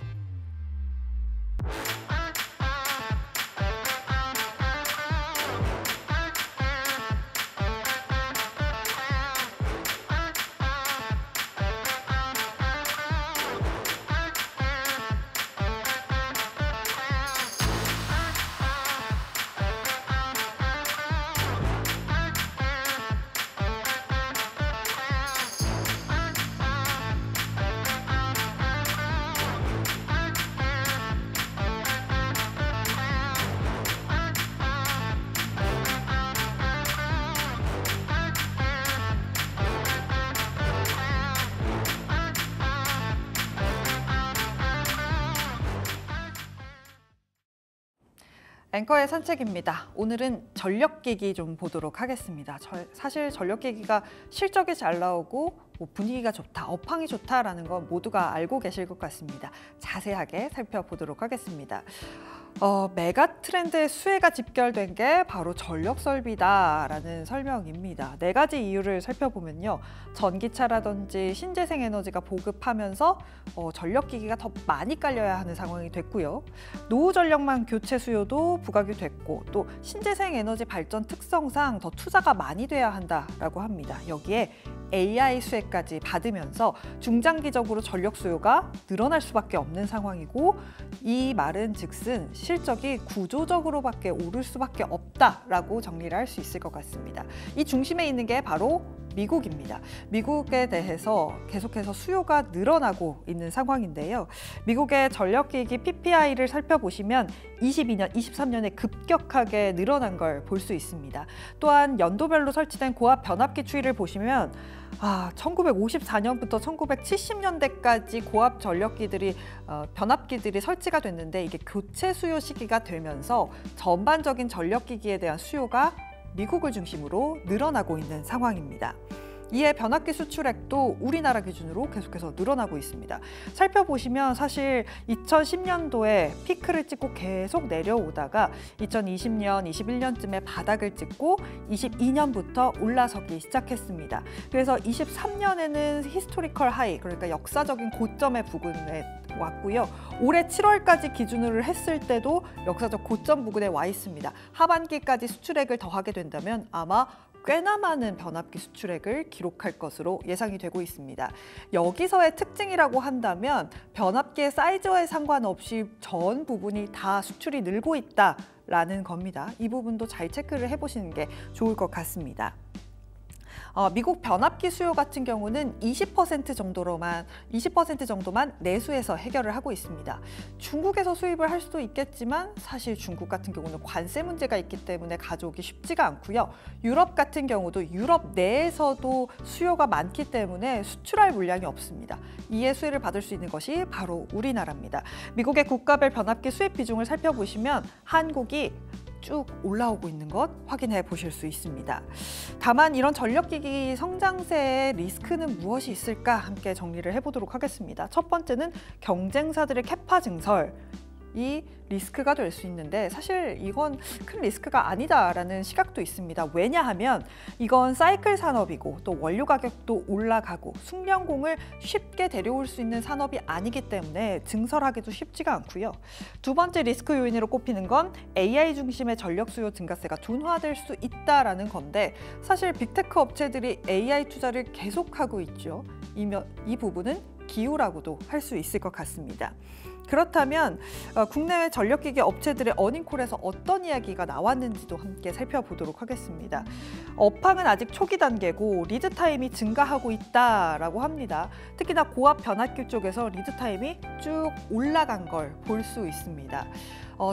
앵커의 산책입니다. 오늘은 전력기기 좀 보도록 하겠습니다. 사실 전력기기가 실적이 잘 나오고 뭐 분위기가 좋다, 업황이 좋다라는 건 모두가 알고 계실 것 같습니다. 자세하게 살펴보도록 하겠습니다. 메가 트렌드의 수혜가 집결된 게 바로 전력 설비다라는 설명입니다. 4가지 이유를 살펴보면요. 전기차라든지 신재생 에너지가 보급하면서 전력기기가 더 많이 깔려야 하는 상황이 됐고요. 노후 전력망 교체 수요도 부각이 됐고 또 신재생 에너지 발전 특성상 더 투자가 많이 돼야 한다라고 합니다. 여기에 AI 수혜까지 받으면서 중장기적으로 전력 수요가 늘어날 수밖에 없는 상황이고 이 말은 즉슨 실적이 구조적으로밖에 오를 수밖에 없다라고 정리를 할 수 있을 것 같습니다. 이 중심에 있는 게 바로 미국입니다. 미국에 대해서 계속해서 수요가 늘어나고 있는 상황인데요. 미국의 전력기기 PPI를 살펴보시면 22년, 23년에 급격하게 늘어난 걸 볼 수 있습니다. 또한 연도별로 설치된 고압 변압기 추이를 보시면 1954년부터 1970년대까지 고압 전력기들이 변압기들이 설치가 됐는데 이게 교체 수요 시기가 되면서 전반적인 전력기기에 대한 수요가 미국을 중심으로 늘어나고 있는 상황입니다. 이에 변압기 수출액도 우리나라 기준으로 계속해서 늘어나고 있습니다. 살펴보시면 사실 2010년도에 피크를 찍고 계속 내려오다가 2020년, 21년쯤에 바닥을 찍고 22년부터 올라서기 시작했습니다. 그래서 23년에는 히스토리컬 하이, 그러니까 역사적인 고점의 부근에 왔고요. 올해 7월까지 기준으로 했을 때도 역사적 고점 부근에 와 있습니다. 하반기까지 수출액을 더하게 된다면 아마 꽤나 많은 변압기 수출액을 기록할 것으로 예상이 되고 있습니다. 여기서의 특징이라고 한다면 변압기의 사이즈와의 상관없이 전 부분이 다 수출이 늘고 있다라는 겁니다. 이 부분도 잘 체크를 해보시는 게 좋을 것 같습니다. 미국 변압기 수요 같은 경우는 20% 정도만 내수해서 해결을 하고 있습니다. 중국에서 수입을 할 수도 있겠지만 사실 중국 같은 경우는 관세 문제가 있기 때문에 가져오기 쉽지가 않고요. 유럽 같은 경우도 유럽 내에서도 수요가 많기 때문에 수출할 물량이 없습니다. 이에 수혜를 받을 수 있는 것이 바로 우리나라입니다. 미국의 국가별 변압기 수입 비중을 살펴보시면 한국이 쭉 올라오고 있는 것 확인해 보실 수 있습니다. 다만 이런 전력기기 성장세의 리스크는 무엇이 있을까 함께 정리를 해보도록 하겠습니다. 첫 번째는 경쟁사들의 캐파 증설. 이 리스크가 될 수 있는데 사실 이건 큰 리스크가 아니다라는 시각도 있습니다. 왜냐하면 이건 사이클 산업이고 또 원료 가격도 올라가고 숙련공을 쉽게 데려올 수 있는 산업이 아니기 때문에 증설하기도 쉽지가 않고요. 두 번째 리스크 요인으로 꼽히는 건 AI 중심의 전력 수요 증가세가 둔화될 수 있다라는 건데 사실 빅테크 업체들이 AI 투자를 계속하고 있죠. 이 부분은 기우라고도 할 수 있을 것 같습니다. 그렇다면 국내외 전력기기 업체들의 어닝콜에서 어떤 이야기가 나왔는지도 함께 살펴보도록 하겠습니다. 업황은 아직 초기 단계고 리드타임이 증가하고 있다라고 합니다. 특히나 고압 변압기 쪽에서 리드타임이 쭉 올라간 걸 볼 수 있습니다.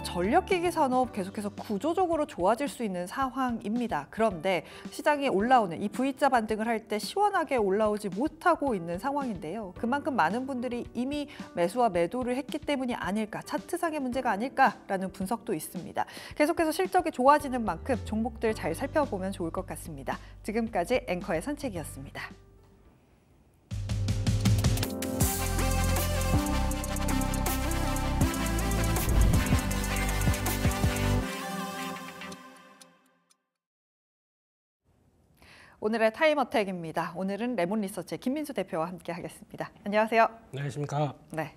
전력기기 산업 계속해서 구조적으로 좋아질 수 있는 상황입니다. 그런데 시장이 올라오는 이 V자 반등을 할 때 시원하게 올라오지 못하고 있는 상황인데요. 그만큼 많은 분들이 이미 매수와 매도를 했기 때문이 아닐까, 차트상의 문제가 아닐까라는 분석도 있습니다. 계속해서 실적이 좋아지는 만큼 종목들 잘 살펴보면 좋을 것 같습니다. 지금까지 앵커의 산책이었습니다. 오늘의 타임어택입니다. 오늘은 레몬리서치의 김민수 대표와 함께 하겠습니다. 안녕하세요. 안녕하십니까. 네,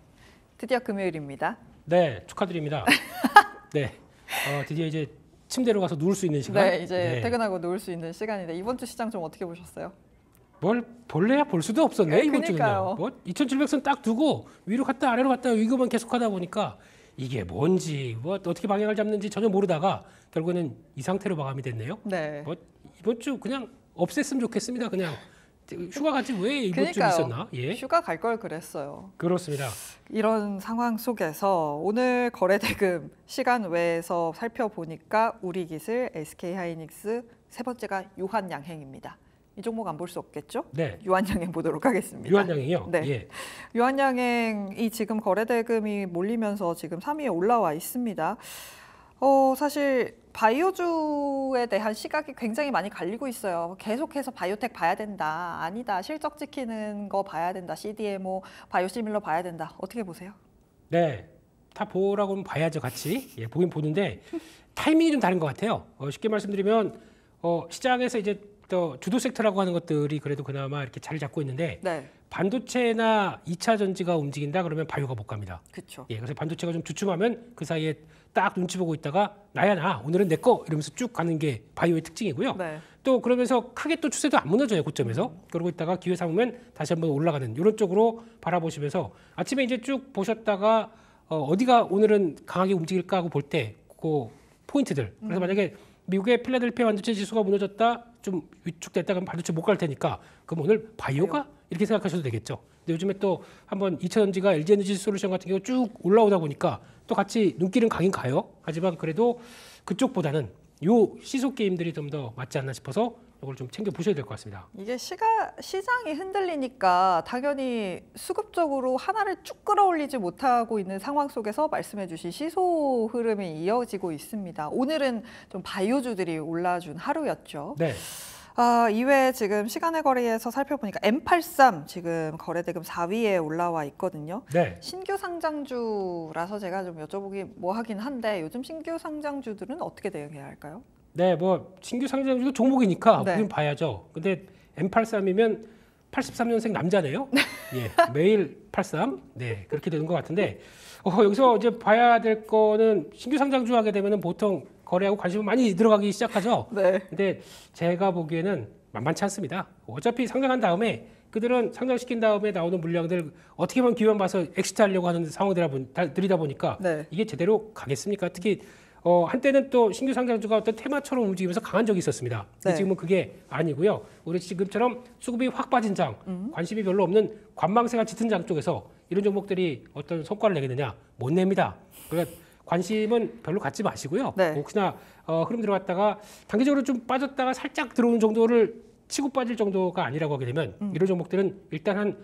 드디어 금요일입니다. 네, 축하드립니다. 네, 드디어 이제 침대로 가서 누울 수 있는 시간. 네, 이제 퇴근하고 누울 수 있는 시간인데 이번 주 시장 좀 어떻게 보셨어요? 뭘 볼래야 볼 수도 없었네. 이번 주는요. 뭐 2,700선 딱 두고 위로 갔다 아래로 갔다 이거만 계속하다 보니까 이게 뭔지 뭐 어떻게 방향을 잡는지 전혀 모르다가 결국에는 이 상태로 마감이 됐네요. 네. 뭐 이번 주 그냥 없앴으면 좋겠습니다. 그냥 휴가 가지 왜 이번 주 있었나? 예. 휴가 갈 걸 그랬어요. 그렇습니다. 이런 상황 속에서 오늘 거래대금 시간 외에서 살펴보니까 우리기술, SK하이닉스, 세 번째가 유한양행입니다. 이 종목 안 볼 수 없겠죠? 네. 유한양행 보도록 하겠습니다. 유한양행이요? 네. 예. 유한양행이 지금 거래대금이 몰리면서 지금 3위에 올라와 있습니다. 사실 바이오주에 대한 시각이 굉장히 많이 갈리고 있어요. 계속해서 바이오텍 봐야 된다. 아니다. 실적 지키는 거 봐야 된다. CDMO, 바이오시밀러 봐야 된다. 어떻게 보세요? 네, 다 보라고는 봐야죠, 같이. 예, 보긴 보는데 타이밍이 좀 다른 것 같아요. 쉽게 말씀드리면 시장에서 이제 또 주도 섹터라고 하는 것들이 그래도 그나마 이렇게 자리 잡고 있는데 네. 반도체나 2차 전지가 움직인다 그러면 바이오가 못 갑니다. 그렇죠. 예, 그래서 반도체가 좀 주춤하면 그 사이에 딱 눈치 보고 있다가 나야 나 오늘은 내 거 이러면서 쭉 가는 게 바이오의 특징이고요. 네. 또 그러면서 크게 또 추세도 안 무너져요, 고점에서. 그러고 있다가 기회 삼으면 다시 한번 올라가는 이런 쪽으로 바라보시면서 아침에 이제 쭉 보셨다가 어디가 오늘은 강하게 움직일까 하고 볼 때 그 포인트들. 그래서 만약에 미국의 필라델피아 반도체 지수가 무너졌다, 좀 위축됐다 그러면 반도체 못 갈 테니까 그럼 오늘 바이오가 이렇게 생각하셔도 되겠죠. 근데 요즘에 또 한번 2차전지가 LG에너지 솔루션 같은 경우 쭉 올라오다 보니까 또 같이 눈길은 가긴 가요. 하지만 그래도 그쪽보다는 요 시속 게임들이 좀 더 맞지 않나 싶어서 이걸 좀 챙겨 보셔야 될 것 같습니다. 이게 시장이 흔들리니까 당연히 수급적으로 하나를 쭉 끌어올리지 못하고 있는 상황 속에서 말씀해주신 시소 흐름이 이어지고 있습니다. 오늘은 좀 바이오주들이 올라준 하루였죠. 네. 이외에 지금 시간의 거래에서 살펴보니까 M83 지금 거래대금 4위에 올라와 있거든요. 네. 신규 상장주라서 제가 좀 여쭤보기 뭐 하긴 한데 요즘 신규 상장주들은 어떻게 대응해야 할까요? 네, 뭐 신규 상장주도 종목이니까 네. 보긴 봐야죠. 근데 M83이면 83년생 남자네요. 예, 매일 83. 네, 그렇게 되는 것 같은데 여기서 이제 봐야 될 거는 신규 상장주 하게 되면은 보통 거래하고 관심이 많이 들어가기 시작하죠. 네. 근데 제가 보기에는 만만치 않습니다. 어차피 상장한 다음에 그들은 상장시킨 다음에 나오는 물량들 어떻게 보면 기회만 봐서 엑시트하려고 하는 상황들이다 보니까 네. 이게 제대로 가겠습니까? 특히 한때는 또 신규 상장주가 어떤 테마처럼 움직이면서 강한 적이 있었습니다. 근데 네. 지금은 그게 아니고요. 우리 지금처럼 수급이 확 빠진 장, 관심이 별로 없는 관망세가 짙은 장 쪽에서 이런 종목들이 어떤 성과를 내겠느냐? 못 냅니다. 그러니까 관심은 별로 갖지 마시고요. 네. 혹시나 흐름 들어갔다가 단기적으로 좀 빠졌다가 살짝 들어오는 정도를 치고 빠질 정도가 아니라고 하게 되면 이런 종목들은 일단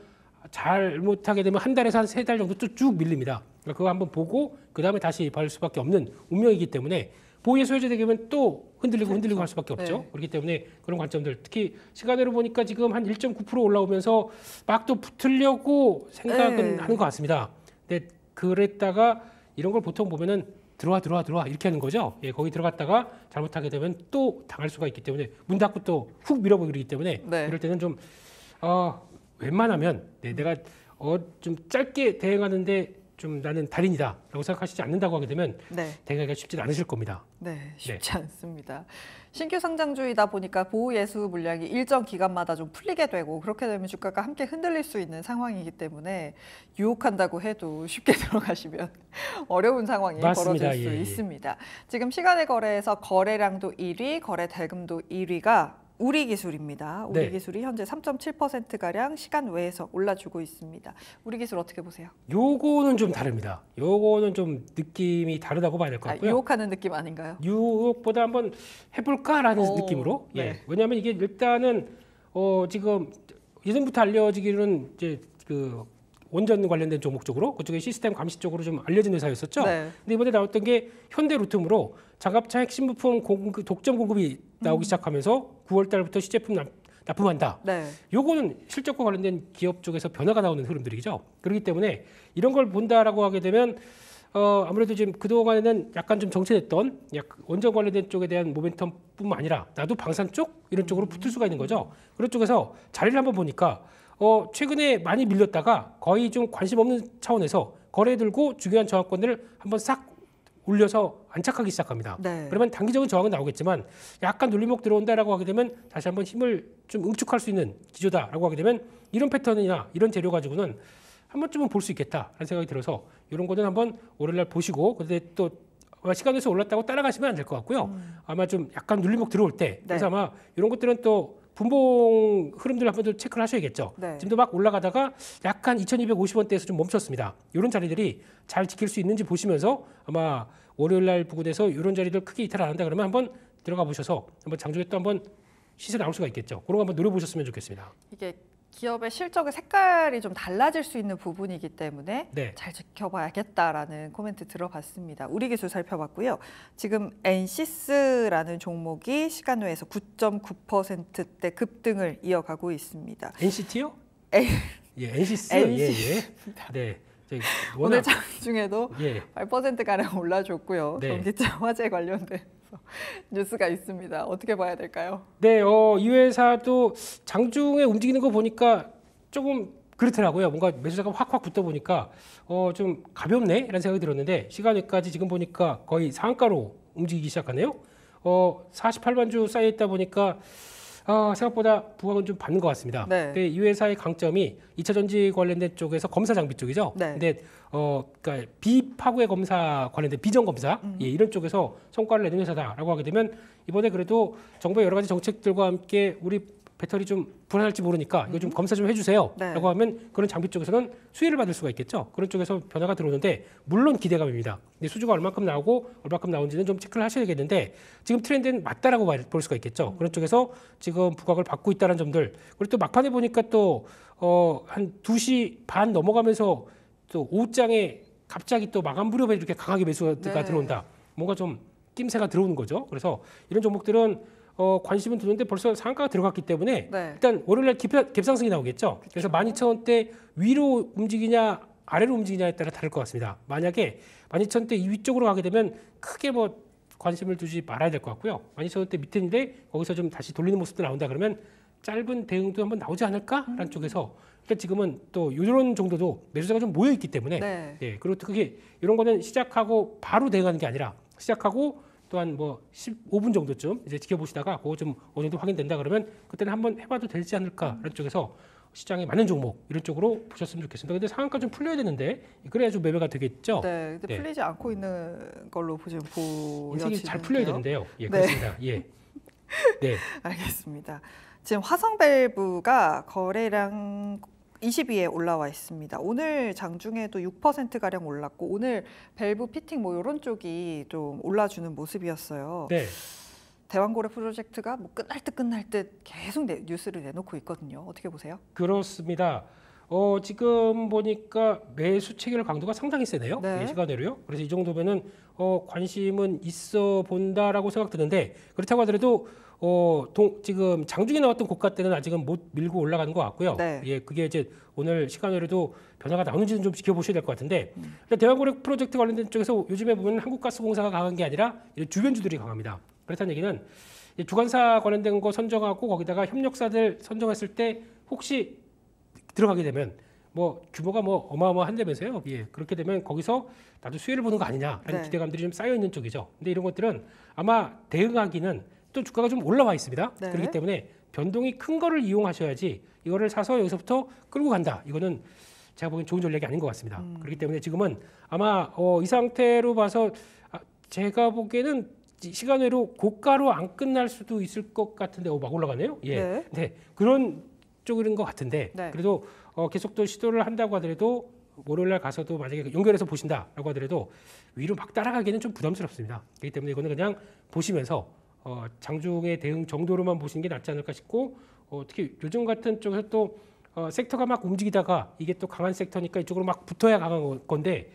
잘못하게 되면 한 달에서 한 3달 정도 쭉 밀립니다. 그러니까 그거 한번 보고 그 다음에 다시 볼 수밖에 없는 운명이기 때문에 보유에 소외되면 또 흔들리고 할 수밖에 없죠. 네. 그렇기 때문에 그런 관점들 특히 시간으로 보니까 지금 한 1.9% 올라오면서 막 또 붙으려고 생각은 네. 하는 것 같습니다. 근데 그랬다가 이런 걸 보통 보면은 들어와 이렇게 하는 거죠. 예, 거기 들어갔다가 잘못하게 되면 또 당할 수가 있기 때문에 문 닫고 또 훅 밀어버리기 때문에 네. 이럴 때는 좀 웬만하면 내가 좀 짧게 대응하는데 좀 나는 달인이다라고 생각하시지 않는다고 하게 되면 네. 대응하기가 쉽지 않으실 겁니다. 네, 쉽지 않습니다. 신규 상장주이다 보니까 보호 예수 물량이 일정 기간마다 좀 풀리게 되고 그렇게 되면 주가가 함께 흔들릴 수 있는 상황이기 때문에 유혹한다고 해도 쉽게 들어가시면 어려운 상황이 맞습니다. 벌어질 수 예, 예. 있습니다. 지금 시간의 거래에서 거래량도 1위, 거래 대금도 1위가 우리기술입니다. 네. 우리기술이 현재 3.7%가량 시간 외에서 올라주고 있습니다. 우리기술 어떻게 보세요? 요거는 좀 다릅니다. 요거는 좀 느낌이 다르다고 봐야 될 것 같고요. 유혹하는 느낌 아닌가요? 유혹보다 한번 해볼까라는 오, 느낌으로. 네. 예. 왜냐하면 이게 일단은 지금 예전부터 알려지기로는 이제 그 원전 관련된 종목 쪽으로 그쪽에 시스템 감시 쪽으로 좀 알려진 회사였었죠. 네. 근데 이번에 나왔던 게 현대로템으로 장갑차 핵심 부품 독점 공급이 나오기 시작하면서 9월 달부터 시제품 납품한다. 네. 요거는 실적과 관련된 기업 쪽에서 변화가 나오는 흐름들이죠. 그렇기 때문에 이런 걸 본다라고 하게 되면 아무래도 지금 그동안에는 약간 좀 정체됐던 원전 관련된 쪽에 대한 모멘텀뿐만 아니라 나도 방산 쪽 이런 쪽으로 붙을 수가 있는 거죠. 그런 쪽에서 자리를 한번 보니까 최근에 많이 밀렸다가 거의 좀 관심 없는 차원에서 거래 들고 중요한 저항권들을 한번 싹 올려서 안착하기 시작합니다. 네. 그러면 단기적인 저항은 나오겠지만 약간 눌림목 들어온다라고 하게 되면 다시 한번 힘을 좀 응축할 수 있는 기조다라고 하게 되면 이런 패턴이나 이런 재료 가지고는 한 번쯤은 볼 수 있겠다라는 생각이 들어서 이런 거는 한번 월요일날 보시고 근데 또 시간에서 올랐다고 따라가시면 안 될 것 같고요. 아마 좀 약간 눌림목 들어올 때 그래서 아마 이런 것들은 또 분봉 흐름들 한번 좀 체크를 하셔야겠죠. 네. 지금도 막 올라가다가 약간 2,250원대에서 좀 멈췄습니다. 이런 자리들이 잘 지킬 수 있는지 보시면서 아마 월요일 날 부근에서 이런 자리들 크게 이탈 안 한다 그러면 한번 들어가 보셔서 한번 장중에 또 한번 시세 나올 수가 있겠죠. 그런 거 한번 노려보셨으면 좋겠습니다. 이게 기업의 실적의 색깔이 좀 달라질 수 있는 부분이기 때문에 네. 잘 지켜봐야겠다라는 코멘트 들어봤습니다. 우리 기술 살펴봤고요. 지금 엔시스라는 종목이 시간 외에서 9.9%대 급등을 이어가고 있습니다. NCT요? 에- 예, NC스. NCS. 예, 예. 네. 저희 오늘 워낙 장중에도 예. 8%가량 올라줬고요. 네. 전기차 화재 관련돼서 뉴스가 있습니다. 어떻게 봐야 될까요? 네, 이 회사도 장중에 움직이는 거 보니까 조금 그렇더라고요. 뭔가 매수자가 확확 붙다 보니까 좀 가볍네? 라는 생각이 들었는데 시간에까지 지금 보니까 거의 상한가로 움직이기 시작하네요. 48만 주 쌓여 있다 보니까 생각보다 부각은 좀 받는 것 같습니다. 네. 근데 이 회사의 강점이 2차 전지 관련된 쪽에서 검사 장비 쪽이죠. 네. 근데 그러니까 비파괴 검사 관련된 비전 검사 예, 이런 쪽에서 성과를 내는 회사다라고 하게 되면 이번에 그래도 정부의 여러 가지 정책들과 함께 우리 배터리 좀 불안할지 모르니까 이거 좀 검사 좀 해주세요. 네. 라고 하면 그런 장비 쪽에서는 수혜를 받을 수가 있겠죠. 그런 쪽에서 변화가 들어오는데 물론 기대감입니다. 근데 수주가 얼마큼 나오고 얼마큼 나오는지는 좀 체크를 하셔야겠는데 지금 트렌드는 맞다라고 볼 수가 있겠죠. 그런 쪽에서 지금 부각을 받고 있다는 점들 그리고 또 막판에 보니까 또 한 2시 반 넘어가면서 또 오후장에 갑자기 또 마감 무렵에 이렇게 강하게 매수가 네. 들어온다. 뭔가 좀 낌새가 들어오는 거죠. 그래서 이런 종목들은 관심은 두는데 벌써 상한가가 들어갔기 때문에 네. 일단 월요일날 갭상승이 나오겠죠. 그래서 12,000원대 위로 움직이냐 아래로 움직이냐에 따라 다를 것 같습니다. 만약에 12,000원대 위쪽으로 가게 되면 크게 뭐 관심을 두지 말아야 될 것 같고요. 12,000원대 밑인데 거기서 좀 다시 돌리는 모습도 나온다 그러면 짧은 대응도 한번 나오지 않을까라는 쪽에서 일단 지금은 또 이런 정도도 매수자가 좀 모여 있기 때문에 네. 예, 그리고 또 그게 이런 거는 시작하고 바로 대응하는 게 아니라 시작하고 또한 뭐 15분 정도쯤 이제 지켜보시다가 그거 좀 어느 정도 확인된다 그러면 그때는 한번 해봐도 되지 않을까라는 쪽에서 시장에 맞는 종목 이런 쪽으로 보셨으면 좋겠습니다. 근데 상한가 좀 풀려야 되는데 그래야 좀 매매가 되겠죠. 네, 근데 네. 풀리지 않고 있는 걸로 지금 인생이 잘 풀려야 되는데요. 예, 네. 그렇습니다. 예. 네. 알겠습니다. 지금 화성 밸브가 거래량 20위에 올라와 있습니다. 오늘 장중에도 6%가량 올랐고 오늘 밸브 피팅 뭐 이런 쪽이 좀 올라주는 모습이었어요. 네. 대왕고래 프로젝트가 뭐 끝날 듯 계속 뉴스를 내놓고 있거든요. 어떻게 보세요? 그렇습니다. 지금 보니까 매수 체결 강도가 상당히 세네요. 네. 이 시간으로요. 그래서 이 정도면은 관심은 있어 본다라고 생각드는데 그렇다고 하더라도 지금 장중에 나왔던 고가 때는 아직은 못 밀고 올라가는 것 같고요. 네. 예, 그게 이제 오늘 시간으로도 변화가 나오는지는 좀 지켜보셔야 될 것 같은데 일단 대왕고래 프로젝트 관련된 쪽에서 요즘에 보면 한국가스공사가 강한 게 아니라 이런 주변주들이 강합니다. 그렇다는 얘기는 이 주관사 관련된 거 선정하고 거기다가 협력사들 선정했을 때 혹시 들어가게 되면 뭐 규모가 뭐 어마어마한다면서요. 예, 그렇게 되면 거기서 나도 수혜를 보는 거 아니냐라는 네. 기대감들이 좀 쌓여 있는 쪽이죠. 근데 이런 것들은 아마 대응하기는 또 주가가 좀 올라와 있습니다. 네. 그렇기 때문에 변동이 큰 거를 이용하셔야지 이거를 사서 여기서부터 끌고 간다. 이거는 제가 보기엔 좋은 전략이 아닌 것 같습니다. 그렇기 때문에 지금은 아마 이 상태로 봐서 제가 보기에는 시간 외로 고가로 안 끝날 수도 있을 것 같은데 막 올라가네요. 예. 네. 네. 그런 쪽인 것 같은데 네. 그래도 계속 또 시도를 한다고 하더라도 월요일날 가서도 만약에 연결해서 보신다라고 하더라도 위로 막 따라가기는 좀 부담스럽습니다. 그렇기 때문에 이거는 그냥 보시면서 장중의 대응 정도로만 보시는 게 낫지 않을까 싶고 특히 요즘 같은 쪽에서 또 섹터가 막 움직이다가 이게 또 강한 섹터니까 이쪽으로 막 붙어야 강한 건데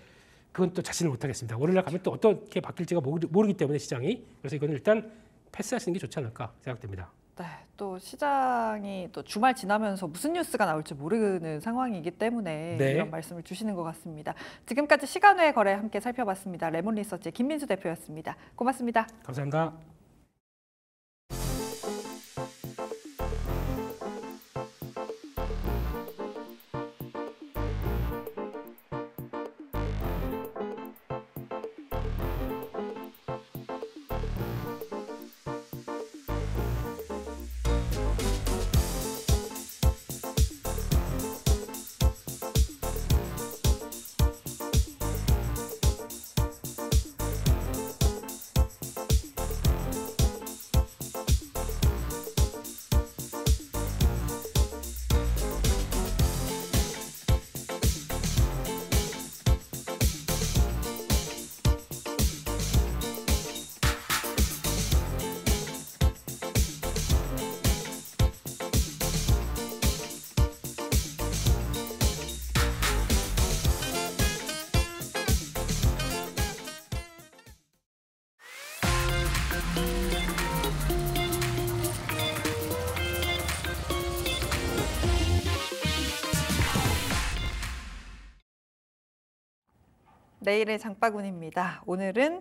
그건 또 자신을 못하겠습니다. 월요일날 가면 또 어떻게 바뀔지가 모르기 때문에 시장이 그래서 이거는 일단 패스하시는 게 좋지 않을까 생각됩니다. 네, 또 시장이 또 주말 지나면서 무슨 뉴스가 나올지 모르는 상황이기 때문에 네. 이런 말씀을 주시는 것 같습니다. 지금까지 시간 외 거래 함께 살펴봤습니다. 레몬리서치의 김민수 대표였습니다. 고맙습니다. 감사합니다. 내일의 장바구니입니다. 오늘은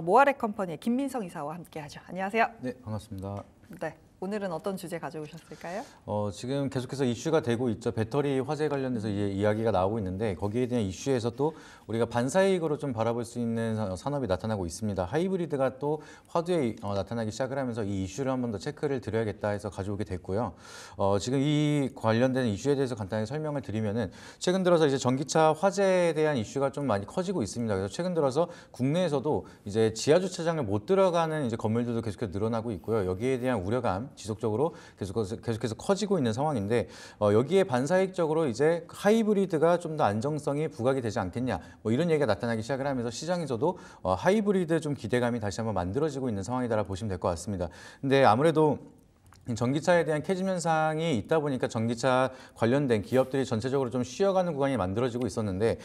모아렉 컴퍼니의 김민성 이사와 함께하죠. 안녕하세요. 네, 반갑습니다. 네, 오늘은 어떤 주제 가져오셨을까요? 지금 계속해서 이슈가 되고 있죠. 배터리 화재 관련돼서 이야기가 나오고 있는데 거기에 대한 이슈에서 또 우리가 반사이익으로 좀 바라볼 수 있는 산업이 나타나고 있습니다. 하이브리드가 또 화두에 나타나기 시작을 하면서 이 이슈를 한 번 더 체크를 드려야겠다 해서 가져오게 됐고요. 지금 이 관련된 이슈에 대해서 간단히 설명을 드리면은 최근 들어서 이제 전기차 화재에 대한 이슈가 좀 많이 커지고 있습니다. 그래서 최근 들어서 국내에서도 이제 지하 주차장을 못 들어가는 이제 건물들도 계속해서 늘어나고 있고요. 여기에 대한 우려감 지속적으로 계속해서 커지고 있는 상황인데 여기에 반사익적으로 이제 하이브리드가 좀 더 안정성이 부각이 되지 않겠냐 뭐 이런 얘기가 나타나기 시작을 하면서 시장에서도 하이브리드 좀 기대감이 다시 한번 만들어지고 있는 상황이다라 보시면 될 것 같습니다. 근데 아무래도 전기차에 대한 캐즘 현상이 있다 보니까 전기차 관련된 기업들이 전체적으로 좀 쉬어가는 구간이 만들어지고 있었는데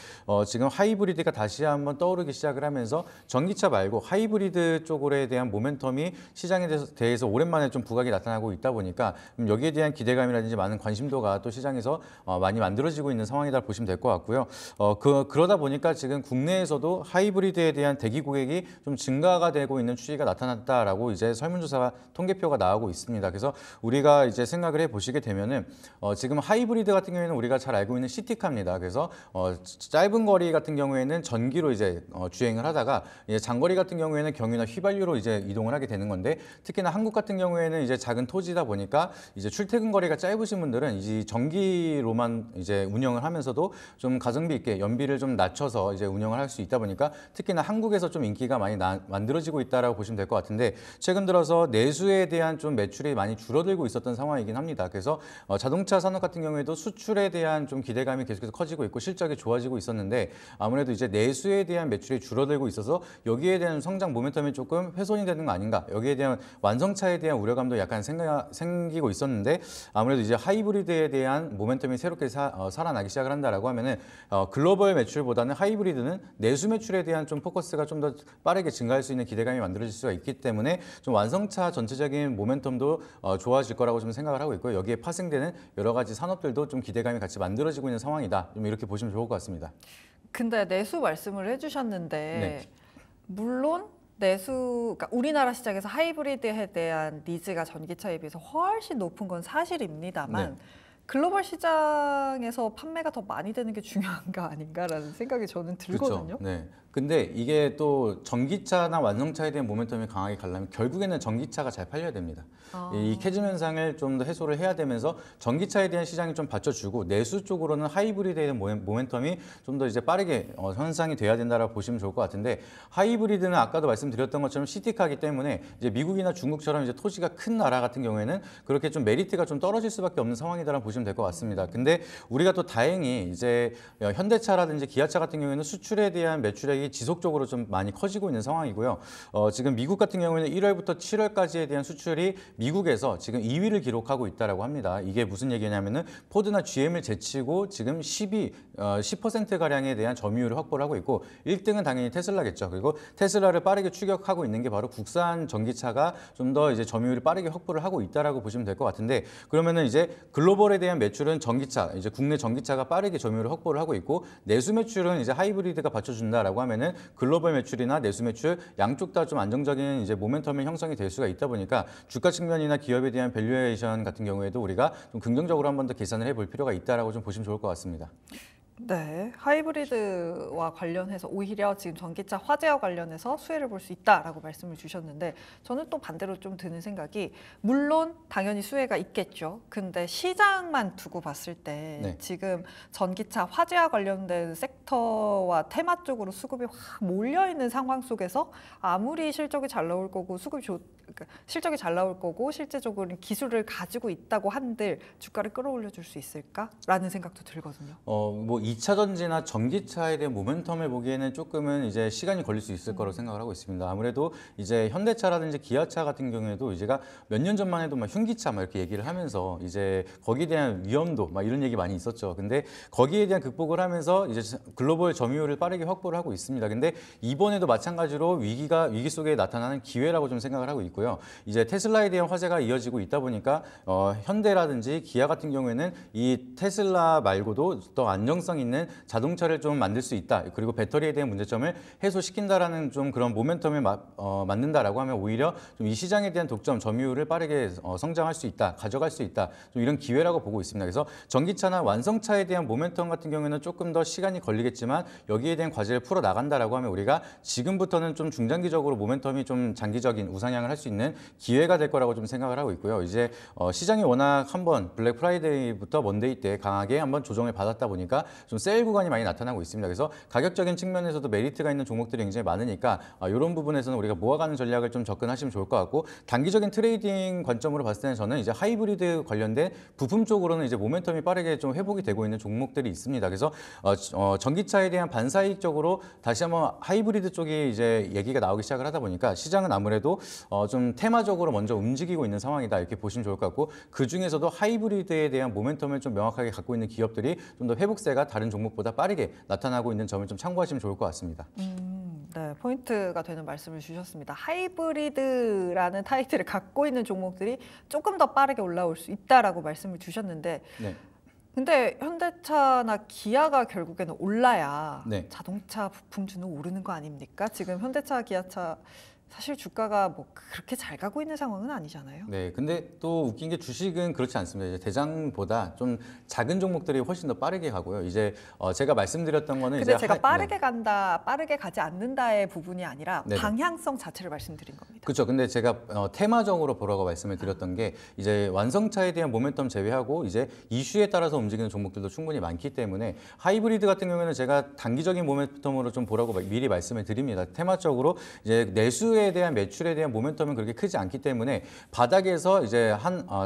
지금 하이브리드가 다시 한번 떠오르기 시작을 하면서 전기차 말고 하이브리드 쪽에 대한 모멘텀이 시장에 대해서 오랜만에 좀 부각이 나타나고 있다 보니까 여기에 대한 기대감이라든지 많은 관심도가 또 시장에서 많이 만들어지고 있는 상황이다 보시면 될 것 같고요. 그러다 보니까 지금 국내에서도 하이브리드에 대한 대기 고객이 좀 증가가 되고 있는 추이가 나타났다라고 이제 설문조사 통계표가 나오고 있습니다. 그래서 우리가 이제 생각을 해보시게 되면은 지금 하이브리드 같은 경우에는 우리가 잘 알고 있는 시티카입니다. 그래서 짧은 거리 같은 경우에는 전기로 이제 주행을 하다가 이제 장거리 같은 경우에는 경유나 휘발유로 이제 이동을 하게 되는 건데 특히나 한국 같은 경우에는 이제 작은 토지다 보니까 이제 출퇴근 거리가 짧으신 분들은 이제 전기로만 이제 운영을 하면서도 좀 가성비 있게 연비를 좀 낮춰서 이제 운영을 할 수 있다 보니까 특히나 한국에서 좀 인기가 많이 만들어지고 있다라고 보시면 될 것 같은데 최근 들어서 내수에 대한 좀 매출이 많이 줄어들고 있었던 상황이긴 합니다. 그래서 자동차 산업 같은 경우에도 수출에 대한 좀 기대감이 계속해서 커지고 있고 실적이 좋아지고 있었는데 아무래도 이제 내수에 대한 매출이 줄어들고 있어서 여기에 대한 성장 모멘텀이 조금 훼손이 되는 거 아닌가? 여기에 대한 완성차에 대한 우려감도 약간 생기고 있었는데 아무래도 이제 하이브리드에 대한 모멘텀이 새롭게 살아나기 시작을 한다라고 하면은 글로벌 매출보다는 하이브리드는 내수 매출에 대한 좀 포커스가 좀 더 빠르게 증가할 수 있는 기대감이 만들어질 수가 있기 때문에 좀 완성차 전체적인 모멘텀도 좋아질 거라고 좀 생각을 하고 있고요. 여기에 파생되는 여러 가지 산업들도 좀 기대감이 같이 만들어지고 있는 상황이다. 좀 이렇게 보시면 좋을 것 같습니다. 근데 내수 말씀을 해주셨는데 네. 물론 그러니까 우리나라 시장에서 하이브리드에 대한 니즈가 전기차에 비해서 훨씬 높은 건 사실입니다만 네. 글로벌 시장에서 판매가 더 많이 되는 게 중요한 거 아닌가라는 생각이 저는 들거든요. 그렇죠. 네. 근데 이게 또 전기차나 완성차에 대한 모멘텀이 강하게 가려면 결국에는 전기차가 잘 팔려야 됩니다. 이 캐즘 현상을 좀 더 해소를 해야 되면서 전기차에 대한 시장이 좀 받쳐주고 내수 쪽으로는 하이브리드에 대한 모멘텀이 좀 더 이제 빠르게 현상이 돼야 된다라고 보시면 좋을 것 같은데 하이브리드는 아까도 말씀드렸던 것처럼 시티카기 때문에 이제 미국이나 중국처럼 이제 토지가 큰 나라 같은 경우에는 그렇게 좀 메리트가 좀 떨어질 수밖에 없는 상황이다라고 보시면 될 것 같습니다. 근데 우리가 또 다행히 이제 현대차라든지 기아차 같은 경우에는 수출에 대한 매출액이 지속적으로 좀 많이 커지고 있는 상황이고요. 지금 미국 같은 경우에는 1월부터 7월까지에 대한 수출이 미국에서 지금 2위를 기록하고 있다라고 합니다. 이게 무슨 얘기냐면은 포드나 GM을 제치고 지금 10% 가량에 대한 점유율을 확보를 하고 있고 1등은 당연히 테슬라겠죠. 그리고 테슬라를 빠르게 추격하고 있는 게 바로 국산 전기차가 좀 더 이제 점유율을 빠르게 확보를 하고 있다라고 보시면 될 것 같은데 그러면은 이제 글로벌에 대한 매출은 전기차, 이제 국내 전기차가 빠르게 점유율을 확보를 하고 있고 내수 매출은 이제 하이브리드가 받쳐준다라고 하면은 글로벌 매출이나 내수 매출 양쪽 다 좀 안정적인 이제 모멘텀이 형성이 될 수가 있다 보니까 주가 측면이나 기업에 대한 밸류에이션 같은 경우에도 우리가 좀 긍정적으로 한 번 더 계산을 해볼 필요가 있다라고 좀 보시면 좋을 것 같습니다. 네, 하이브리드와 관련해서 오히려 지금 전기차 화재와 관련해서 수혜를 볼 수 있다라고 말씀을 주셨는데 저는 또 반대로 좀 드는 생각이 물론 당연히 수혜가 있겠죠. 근데 시장만 두고 봤을 때 네. 지금 전기차 화재와 관련된 섹터와 테마 쪽으로 수급이 확 몰려 있는 상황 속에서 아무리 실적이 잘 나올 거고 그러니까 실적이 잘 나올 거고 실제적으로 기술을 가지고 있다고 한들 주가를 끌어올려 줄 수 있을까라는 생각도 들거든요. 뭐 2차 전지나 전기차에 대한 모멘텀을 보기에는 조금은 이제 시간이 걸릴 수 있을 거라고 생각을 하고 있습니다. 아무래도 이제 현대차라든지 기아차 같은 경우에도 이제가 몇 년 전만 해도 막 흉기차 막 이렇게 얘기를 하면서 이제 거기에 대한 위험도 막 이런 얘기 많이 있었죠. 근데 거기에 대한 극복을 하면서 이제 글로벌 점유율을 빠르게 확보를 하고 있습니다. 근데 이번에도 마찬가지로 위기 속에 나타나는 기회라고 좀 생각을 하고 있고요. 있고요. 이제 테슬라에 대한 화제가 이어지고 있다 보니까 현대라든지 기아 같은 경우에는 이 테슬라 말고도 더 안정성 있는 자동차를 좀 만들 수 있다. 그리고 배터리에 대한 문제점을 해소시킨다라는 좀 그런 모멘텀을 만든다라고 하면 오히려 좀 이 시장에 대한 독점, 점유율을 빠르게 성장할 수 있다, 가져갈 수 있다. 좀 이런 기회라고 보고 있습니다. 그래서 전기차나 완성차에 대한 모멘텀 같은 경우에는 조금 더 시간이 걸리겠지만 여기에 대한 과제를 풀어 나간다라고 하면 우리가 지금부터는 좀 중장기적으로 모멘텀이 좀 장기적인 우상향을 할 수 있는 기회가 될 거라고 좀 생각을 하고 있고요. 이제 시장이 워낙 한번 블랙 프라이데이부터 먼데이 때 강하게 한번 조정을 받았다 보니까 좀 세일 구간이 많이 나타나고 있습니다. 그래서 가격적인 측면에서도 메리트가 있는 종목들이 굉장히 많으니까 이런 부분에서는 우리가 모아가는 전략을 좀 접근하시면 좋을 것 같고 단기적인 트레이딩 관점으로 봤을 때는 저는 이제 하이브리드 관련된 부품 쪽으로는 이제 모멘텀이 빠르게 좀 회복이 되고 있는 종목들이 있습니다. 그래서 전기차에 대한 반사이익적으로 다시 한번 하이브리드 쪽이 이제 얘기가 나오기 시작을 하다 보니까 시장은 아무래도 좀 테마적으로 먼저 움직이고 있는 상황이다 이렇게 보시면 좋을 것 같고 그 중에서도 하이브리드에 대한 모멘텀을 좀 명확하게 갖고 있는 기업들이 좀 더 회복세가 다른 종목보다 빠르게 나타나고 있는 점을 좀 참고하시면 좋을 것 같습니다. 네, 포인트가 되는 말씀을 주셨습니다. 하이브리드라는 타이틀을 갖고 있는 종목들이 조금 더 빠르게 올라올 수 있다라고 말씀을 주셨는데 네. 근데 현대차나 기아가 결국에는 올라야 네. 자동차 부품주는 오르는 거 아닙니까? 지금 현대차, 기아차 사실 주가가 뭐 그렇게 잘 가고 있는 상황은 아니잖아요. 네, 근데 또 웃긴 게 주식은 그렇지 않습니다. 이제 대장보다 좀 작은 종목들이 훨씬 더 빠르게 가고요. 이제 제가 말씀드렸던 거는 근데 이제 제가 빠르게 간다, 빠르게 가지 않는다의 부분이 아니라 네네. 방향성 자체를 말씀드린 겁니다. 그렇죠. 근데 제가 테마적으로 보라고 말씀을 드렸던 게 이제 완성차에 대한 모멘텀 제외하고 이제 이슈에 따라서 움직이는 종목들도 충분히 많기 때문에 하이브리드 같은 경우에는 제가 단기적인 모멘텀으로 좀 보라고 미리 말씀을 드립니다. 테마적으로 이제 내수에 대한 매출에 대한 모멘텀은 그렇게 크지 않기 때문에 바닥에서 이제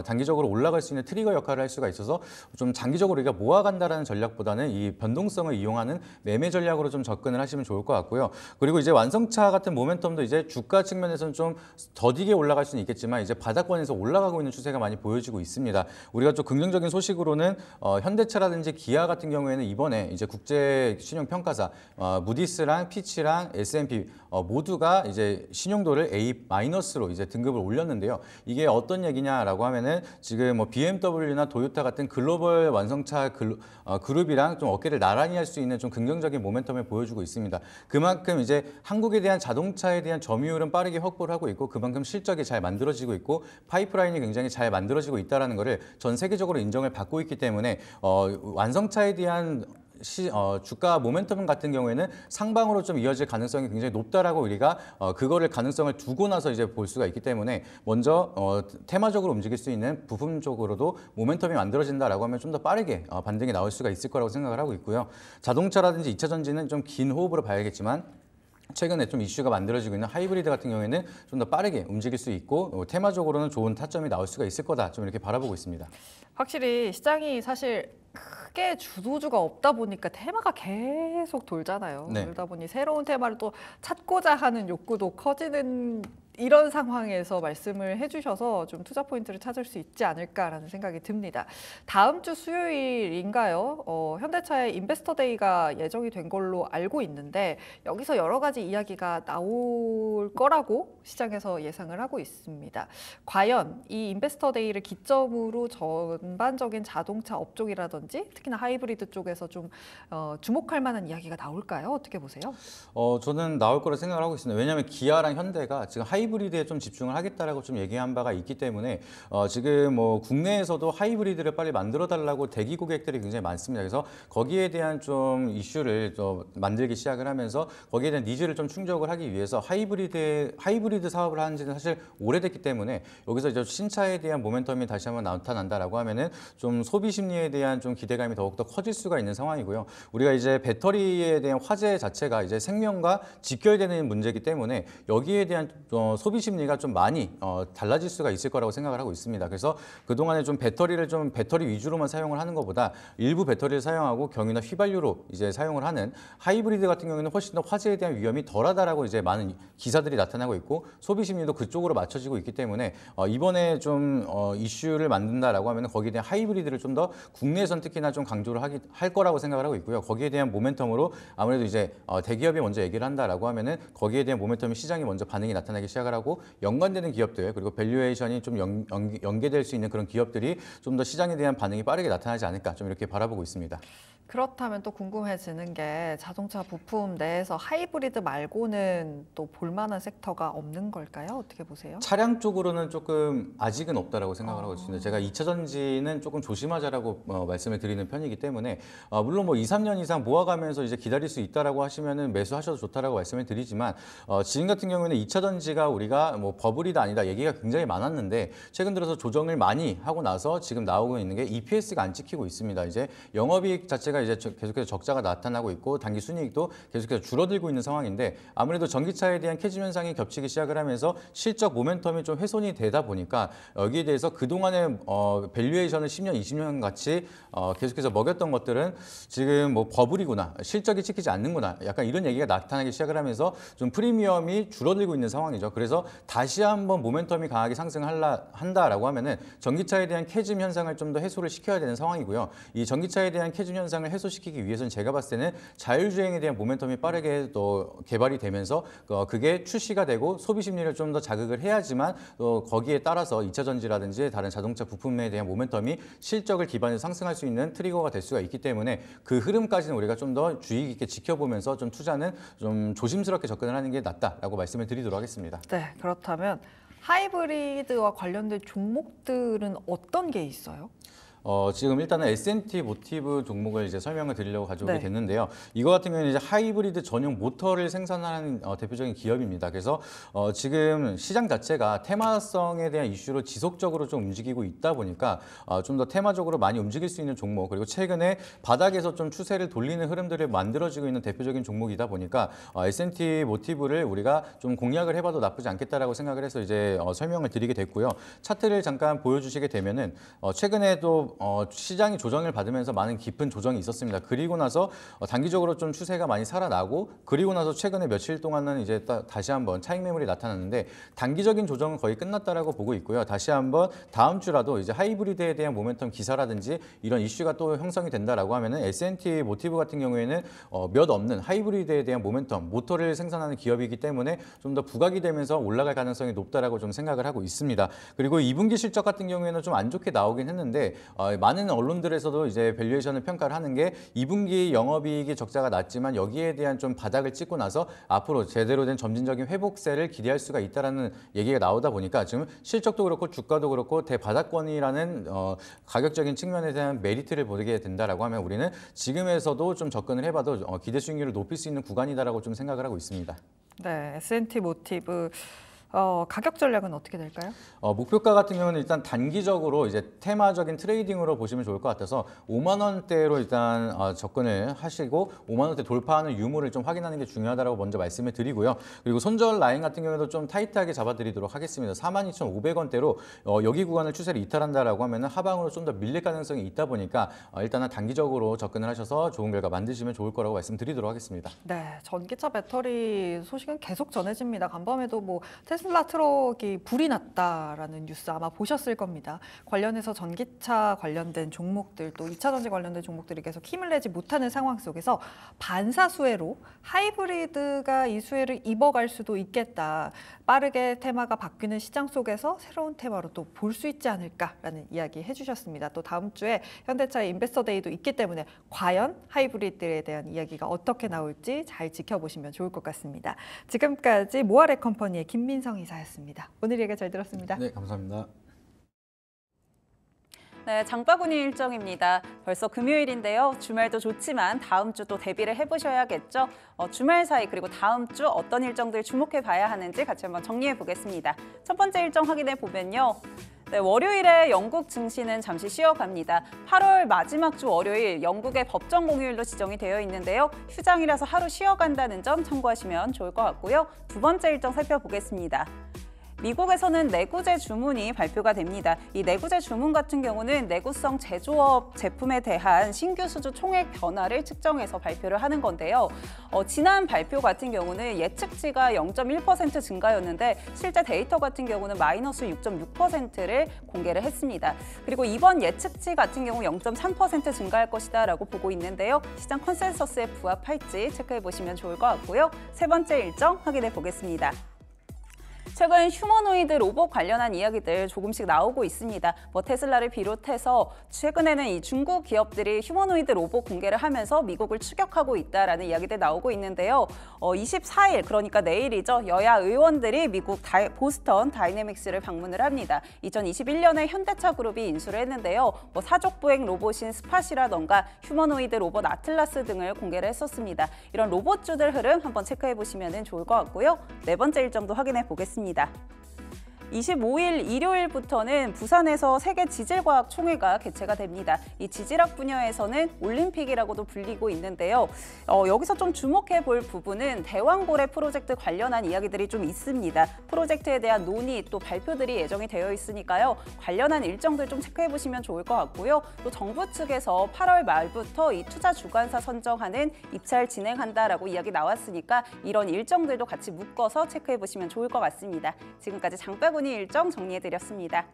단기적으로 올라갈 수 있는 트리거 역할을 할 수가 있어서 좀 장기적으로 우리가 모아간다라는 전략보다는 이 변동성을 이용하는 매매 전략으로 좀 접근을 하시면 좋을 것 같고요. 그리고 이제 완성차 같은 모멘텀도 이제 주가 측면에서는 좀 더디게 올라갈 수는 있겠지만 이제 바닥권에서 올라가고 있는 추세가 많이 보여지고 있습니다. 우리가 좀 긍정적인 소식으로는 현대차라든지 기아 같은 경우에는 이번에 이제 국제 신용 평가사 무디스랑 피치랑 S&P 모두가 이제 신용도를 A-로 이제 등급을 올렸는데요. 이게 어떤 얘기냐라고 하면은 지금 뭐 BMW나 도요타 같은 글로벌 완성차 그룹이랑 좀 어깨를 나란히 할 수 있는 좀 긍정적인 모멘텀을 보여주고 있습니다. 그만큼 이제 한국에 대한 자동차에 대한 점유율은 빠르게 확보를 하고 있고 그만큼 실적이 잘 만들어지고 있고 파이프라인이 굉장히 잘 만들어지고 있다는 것을 전 세계적으로 인정을 받고 있기 때문에 완성차에 대한 주가 모멘텀 같은 경우에는 상방으로 좀 이어질 가능성이 굉장히 높다라고 우리가 그거를 가능성을 두고 나서 이제 볼 수가 있기 때문에 먼저 테마적으로 움직일 수 있는 부품 쪽으로도 모멘텀이 만들어진다라고 하면 좀 더 빠르게 반등이 나올 수가 있을 거라고 생각을 하고 있고요. 자동차라든지 2차 전지는 좀 긴 호흡으로 봐야겠지만 최근에 좀 이슈가 만들어지고 있는 하이브리드 같은 경우에는 좀 더 빠르게 움직일 수 있고 테마적으로는 좋은 타점이 나올 수가 있을 거다. 좀 이렇게 바라보고 있습니다. 확실히 시장이 사실 크게 주도주가 없다 보니까 테마가 계속 돌잖아요. 네. 그러다 보니 새로운 테마를 또 찾고자 하는 욕구도 커지는 이런 상황에서 말씀을 해주셔서 좀 투자 포인트를 찾을 수 있지 않을까라는 생각이 듭니다. 다음 주 수요일인가요? 현대차의 인베스터데이가 예정이 된 걸로 알고 있는데 여기서 여러 가지 이야기가 나올 거라고 시장에서 예상을 하고 있습니다. 과연 이 인베스터데이를 기점으로 전반적인 자동차 업종이라든지 특히나 하이브리드 쪽에서 좀 주목할 만한 이야기가 나올까요? 어떻게 보세요? 저는 나올 거라 생각을 하고 있습니다. 왜냐하면 기아랑 현대가 지금 하이브리드에 좀 집중을 하겠다라고 좀 얘기한 바가 있기 때문에 지금 뭐 국내에서도 하이브리드를 빨리 만들어 달라고 대기 고객들이 굉장히 많습니다. 그래서 거기에 대한 좀 이슈를 좀 만들기 시작을 하면서 거기에 대한 니즈를 좀 충족을 하기 위해서 하이브리드 사업을 하는 지는 사실 오래됐기 때문에 여기서 이제 신차에 대한 모멘텀이 다시 한번 나타난다라고 하면은 좀 소비 심리에 대한 좀 기대감이 더욱더 커질 수가 있는 상황이고요. 우리가 이제 배터리에 대한 화재 자체가 이제 생명과 직결되는 문제이기 때문에 여기에 대한 소비 심리가 좀 많이 달라질 수가 있을 거라고 생각을 하고 있습니다. 그래서 그동안에 좀 배터리를 좀 배터리 위주로만 사용을 하는 것보다 일부 배터리를 사용하고 경유나 휘발유로 이제 사용을 하는 하이브리드 같은 경우에는 훨씬 더 화재에 대한 위험이 덜하다라고 이제 많은 기사들이 나타나고 있고 소비 심리도 그쪽으로 맞춰지고 있기 때문에 이번에 좀 이슈를 만든다라고 하면 거기에 대한 하이브리드를 좀 더 국내에선 특히나 좀 강조를 할 거라고 생각을 하고 있고요. 거기에 대한 모멘텀으로 아무래도 이제 대기업이 먼저 얘기를 한다라고 하면은 거기에 대한 모멘텀이 시장이 먼저 반응이 나타나기 시작. 시작을 하고 연관되는 기업들 그리고 밸류에이션이 좀 연계될 수 있는 그런 기업들이 좀 더 시장에 대한 반응이 빠르게 나타나지 않을까 좀 이렇게 바라보고 있습니다. 그렇다면 또 궁금해지는 게 자동차 부품 내에서 하이브리드 말고는 또 볼만한 섹터가 없는 걸까요? 어떻게 보세요? 차량 쪽으로는 조금 아직은 없다라고 생각을 하고 있습니다. 제가 2차 전지는 조금 조심하자라고 말씀을 드리는 편이기 때문에 물론 뭐 2, 3년 이상 모아가면서 이제 기다릴 수 있다라고 하시면은 매수하셔도 좋다라고 말씀을 드리지만 지금 같은 경우에는 2차 전지가 우리가 뭐 버블이다 아니다 얘기가 굉장히 많았는데 최근 들어서 조정을 많이 하고 나서 지금 나오고 있는 게 EPS가 안 찍히고 있습니다. 이제 영업이익 자체가 이제 계속해서 적자가 나타나고 있고 단기 순이익도 계속해서 줄어들고 있는 상황인데 아무래도 전기차에 대한 캐즘 현상이 겹치기 시작을 하면서 실적 모멘텀이 좀 훼손이 되다 보니까 여기에 대해서 그동안의 밸류에이션을 10년, 20년 같이 계속해서 먹였던 것들은 지금 뭐 버블이구나, 실적이 찍히지 않는구나 약간 이런 얘기가 나타나기 시작을 하면서 좀 프리미엄이 줄어들고 있는 상황이죠. 그래서 다시 한번 모멘텀이 강하게 상승한다라고 하면은 전기차에 대한 캐즘 현상을 좀 더 해소를 시켜야 되는 상황이고요. 이 전기차에 대한 캐즘 현상을 해소시키기 위해서는 제가 봤을 때는 자율주행에 대한 모멘텀이 빠르게 또 개발이 되면서 그게 출시가 되고 소비 심리를 좀 더 자극을 해야지만 또 거기에 따라서 2차 전지라든지 다른 자동차 부품에 대한 모멘텀이 실적을 기반으로 상승할 수 있는 트리거가 될 수가 있기 때문에 그 흐름까지는 우리가 좀 더 주의 깊게 지켜보면서 좀 투자는 좀 조심스럽게 접근을 하는 게 낫다라고 말씀을 드리도록 하겠습니다. 네, 그렇다면 하이브리드와 관련된 종목들은 어떤 게 있어요? 지금 일단은 S&T 모티브 종목을 이제 설명을 드리려고 가져오게 네. 됐는데요. 이거 같은 경우는 이제 하이브리드 전용 모터를 생산하는 대표적인 기업입니다. 그래서 지금 시장 자체가 테마성에 대한 이슈로 지속적으로 좀 움직이고 있다 보니까 좀 더 테마적으로 많이 움직일 수 있는 종목 그리고 최근에 바닥에서 좀 추세를 돌리는 흐름들을 만들어지고 있는 대표적인 종목이다 보니까 S&T 모티브를 우리가 좀 공략을 해봐도 나쁘지 않겠다라고 생각을 해서 이제 설명을 드리게 됐고요. 차트를 잠깐 보여주시게 되면은 최근에도 시장이 조정을 받으면서 많은 깊은 조정이 있었습니다. 그리고 나서 단기적으로 좀 추세가 많이 살아나고 그리고 나서 최근에 며칠 동안은 이제 다시 한번 차익 매물이 나타났는데 단기적인 조정은 거의 끝났다라고 보고 있고요. 다시 한번 다음 주라도 이제 하이브리드에 대한 모멘텀 기사라든지 이런 이슈가 또 형성이 된다라고 하면은 S&T 모티브 같은 경우에는 몇 없는 하이브리드에 대한 모멘텀 모터를 생산하는 기업이기 때문에 좀 더 부각이 되면서 올라갈 가능성이 높다라고 좀 생각을 하고 있습니다. 그리고 2분기 실적 같은 경우에는 좀 안 좋게 나오긴 했는데 많은 언론들에서도 이제 밸류에이션을 평가를 하는 게 2분기 영업이익이 적자가 났지만 여기에 대한 좀 바닥을 찍고 나서 앞으로 제대로 된 점진적인 회복세를 기대할 수가 있다라는 얘기가 나오다 보니까 지금 실적도 그렇고 주가도 그렇고 대바닥권이라는 가격적인 측면에 대한 메리트를 보게 된다라고 하면 우리는 지금에서도 좀 접근을 해봐도 기대 수익률을 높일 수 있는 구간이다라고 좀 생각을 하고 있습니다. 네, S&T 모티브 가격 전략은 어떻게 될까요? 목표가 같은 경우는 일단 단기적으로 이제 테마적인 트레이딩으로 보시면 좋을 것 같아서 5만 원대로 일단 접근을 하시고 5만 원대 돌파하는 유무를 좀 확인하는 게 중요하다고 먼저 말씀을 드리고요. 그리고 손절 라인 같은 경우에도 좀 타이트하게 잡아드리도록 하겠습니다. 42,500원대로 여기 구간을 추세를 이탈한다라고 하면 하방으로 좀 더 밀릴 가능성이 있다 보니까 일단은 단기적으로 접근을 하셔서 좋은 결과 만드시면 좋을 거라고 말씀드리도록 하겠습니다. 네, 전기차 배터리 소식은 계속 전해집니다. 간밤에도 뭐 테슬라 트럭이 불이 났다라는 뉴스 아마 보셨을 겁니다. 관련해서 전기차 관련된 종목들 또 2차 전지 관련된 종목들이 계속 힘을 내지 못하는 상황 속에서 반사 수혜로 하이브리드가 이 수혜를 입어갈 수도 있겠다. 빠르게 테마가 바뀌는 시장 속에서 새로운 테마로 또 볼 수 있지 않을까라는 이야기 해주셨습니다. 또 다음 주에 현대차의 인베스터 데이도 있기 때문에 과연 하이브리드에 대한 이야기가 어떻게 나올지 잘 지켜보시면 좋을 것 같습니다. 지금까지 모아레 컴퍼니의 김민성 이사였습니다. 오늘 얘기 잘 들었습니다. 네, 감사합니다. 네, 장바구니 일정입니다. 벌써 금요일인데요. 주말도 좋지만 다음 주 또 대비를 해보셔야겠죠. 주말 사이 그리고 다음 주 어떤 일정들 주목해 봐야 하는지 같이 한번 정리해 보겠습니다. 첫 번째 일정 확인해 보면요. 네, 월요일에 영국 증시는 잠시 쉬어갑니다. 8월 마지막 주 월요일 영국의 법정 공휴일로 지정이 되어 있는데요. 휴장이라서 하루 쉬어간다는 점 참고하시면 좋을 것 같고요. 두 번째 일정 살펴보겠습니다. 미국에서는 내구재 주문이 발표가 됩니다. 이 내구재 주문 같은 경우는 내구성 제조업 제품에 대한 신규 수주 총액 변화를 측정해서 발표를 하는 건데요. 지난 발표 같은 경우는 예측치가 0.1% 증가였는데 실제 데이터 같은 경우는 마이너스 6.6%를 공개를 했습니다. 그리고 이번 예측치 같은 경우 0.3% 증가할 것이다라고 보고 있는데요. 시장 컨센서스에 부합할지 체크해 보시면 좋을 것 같고요. 세 번째 일정 확인해 보겠습니다. 최근 휴머노이드 로봇 관련한 이야기들 조금씩 나오고 있습니다. 테슬라를 비롯해서 최근에는 이 중국 기업들이 휴머노이드 로봇 공개를 하면서 미국을 추격하고 있다라는 이야기들 나오고 있는데요. 24일, 그러니까 내일이죠. 여야 의원들이 미국 보스턴 다이내믹스를 방문을 합니다. 2021년에 현대차 그룹이 인수를 했는데요. 사족 보행 로봇인 스팟이라던가 휴머노이드 로봇 아틀라스 등을 공개를 했었습니다. 이런 로봇주들 흐름 한번 체크해 보시면 좋을 것 같고요. 네 번째 일정도 확인해 보겠습니다. 25일 일요일부터는 부산에서 세계 지질과학 총회가 개최가 됩니다. 이 지질학 분야에서는 올림픽이라고도 불리고 있는데요. 여기서 좀 주목해 볼 부분은 대왕고래 프로젝트 관련한 이야기들이 좀 있습니다. 프로젝트에 대한 논의 또 발표들이 예정이 되어 있으니까요. 관련한 일정들 좀 체크해 보시면 좋을 것 같고요. 또 정부 측에서 8월 말부터 이 투자 주관사 선정하는 입찰 진행한다라고 이야기 나왔으니까 이런 일정들도 같이 묶어서 체크해 보시면 좋을 것 같습니다. 지금까지 장바구니 일정 정리해드렸습니다.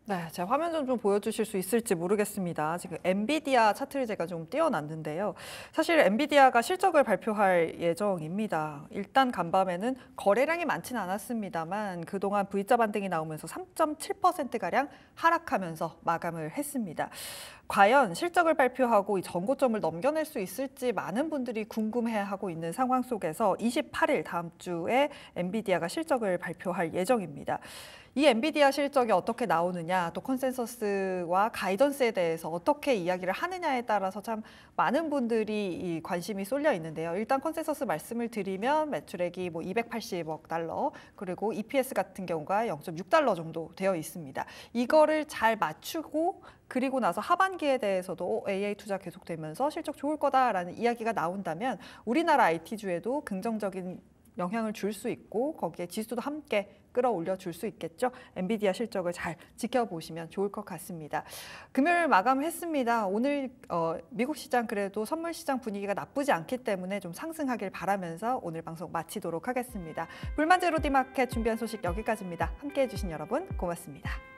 네, 제 화면 좀 보여주실 수 있을지 모르겠습니다. 지금 엔비디아 차트를 제가 좀 띄워놨는데요. 사실 엔비디아가 실적을 발표할 예정입니다. 일단 간밤에는 거래량이 많지는 않았습니다만 그동안 V자 반등이 나오면서 3.7%가량 하락하면서 마감을 했습니다. 과연 실적을 발표하고 이 전고점을 넘겨낼 수 있을지 많은 분들이 궁금해하고 있는 상황 속에서 28일 다음 주에 엔비디아가 실적을 발표할 예정입니다. 이 엔비디아 실적이 어떻게 나오느냐, 또 컨센서스와 가이던스에 대해서 어떻게 이야기를 하느냐에 따라서 참 많은 분들이 이 관심이 쏠려 있는데요. 일단 컨센서스 말씀을 드리면 매출액이 280억 달러, 그리고 EPS 같은 경우가 0.6달러 정도 되어 있습니다. 이거를 잘 맞추고 그리고 나서 하반기에 대해서도 AI 투자 계속되면서 실적 좋을 거다라는 이야기가 나온다면 우리나라 IT주에도 긍정적인 영향을 줄 수 있고 거기에 지수도 함께 끌어올려 줄 수 있겠죠. 엔비디아 실적을 잘 지켜보시면 좋을 것 같습니다. 금요일 마감했습니다. 오늘 미국 시장 그래도 선물 시장 분위기가 나쁘지 않기 때문에 좀 상승하길 바라면서 오늘 방송 마치도록 하겠습니다. 불만제로 디마켓 준비한 소식 여기까지입니다. 함께해 주신 여러분 고맙습니다.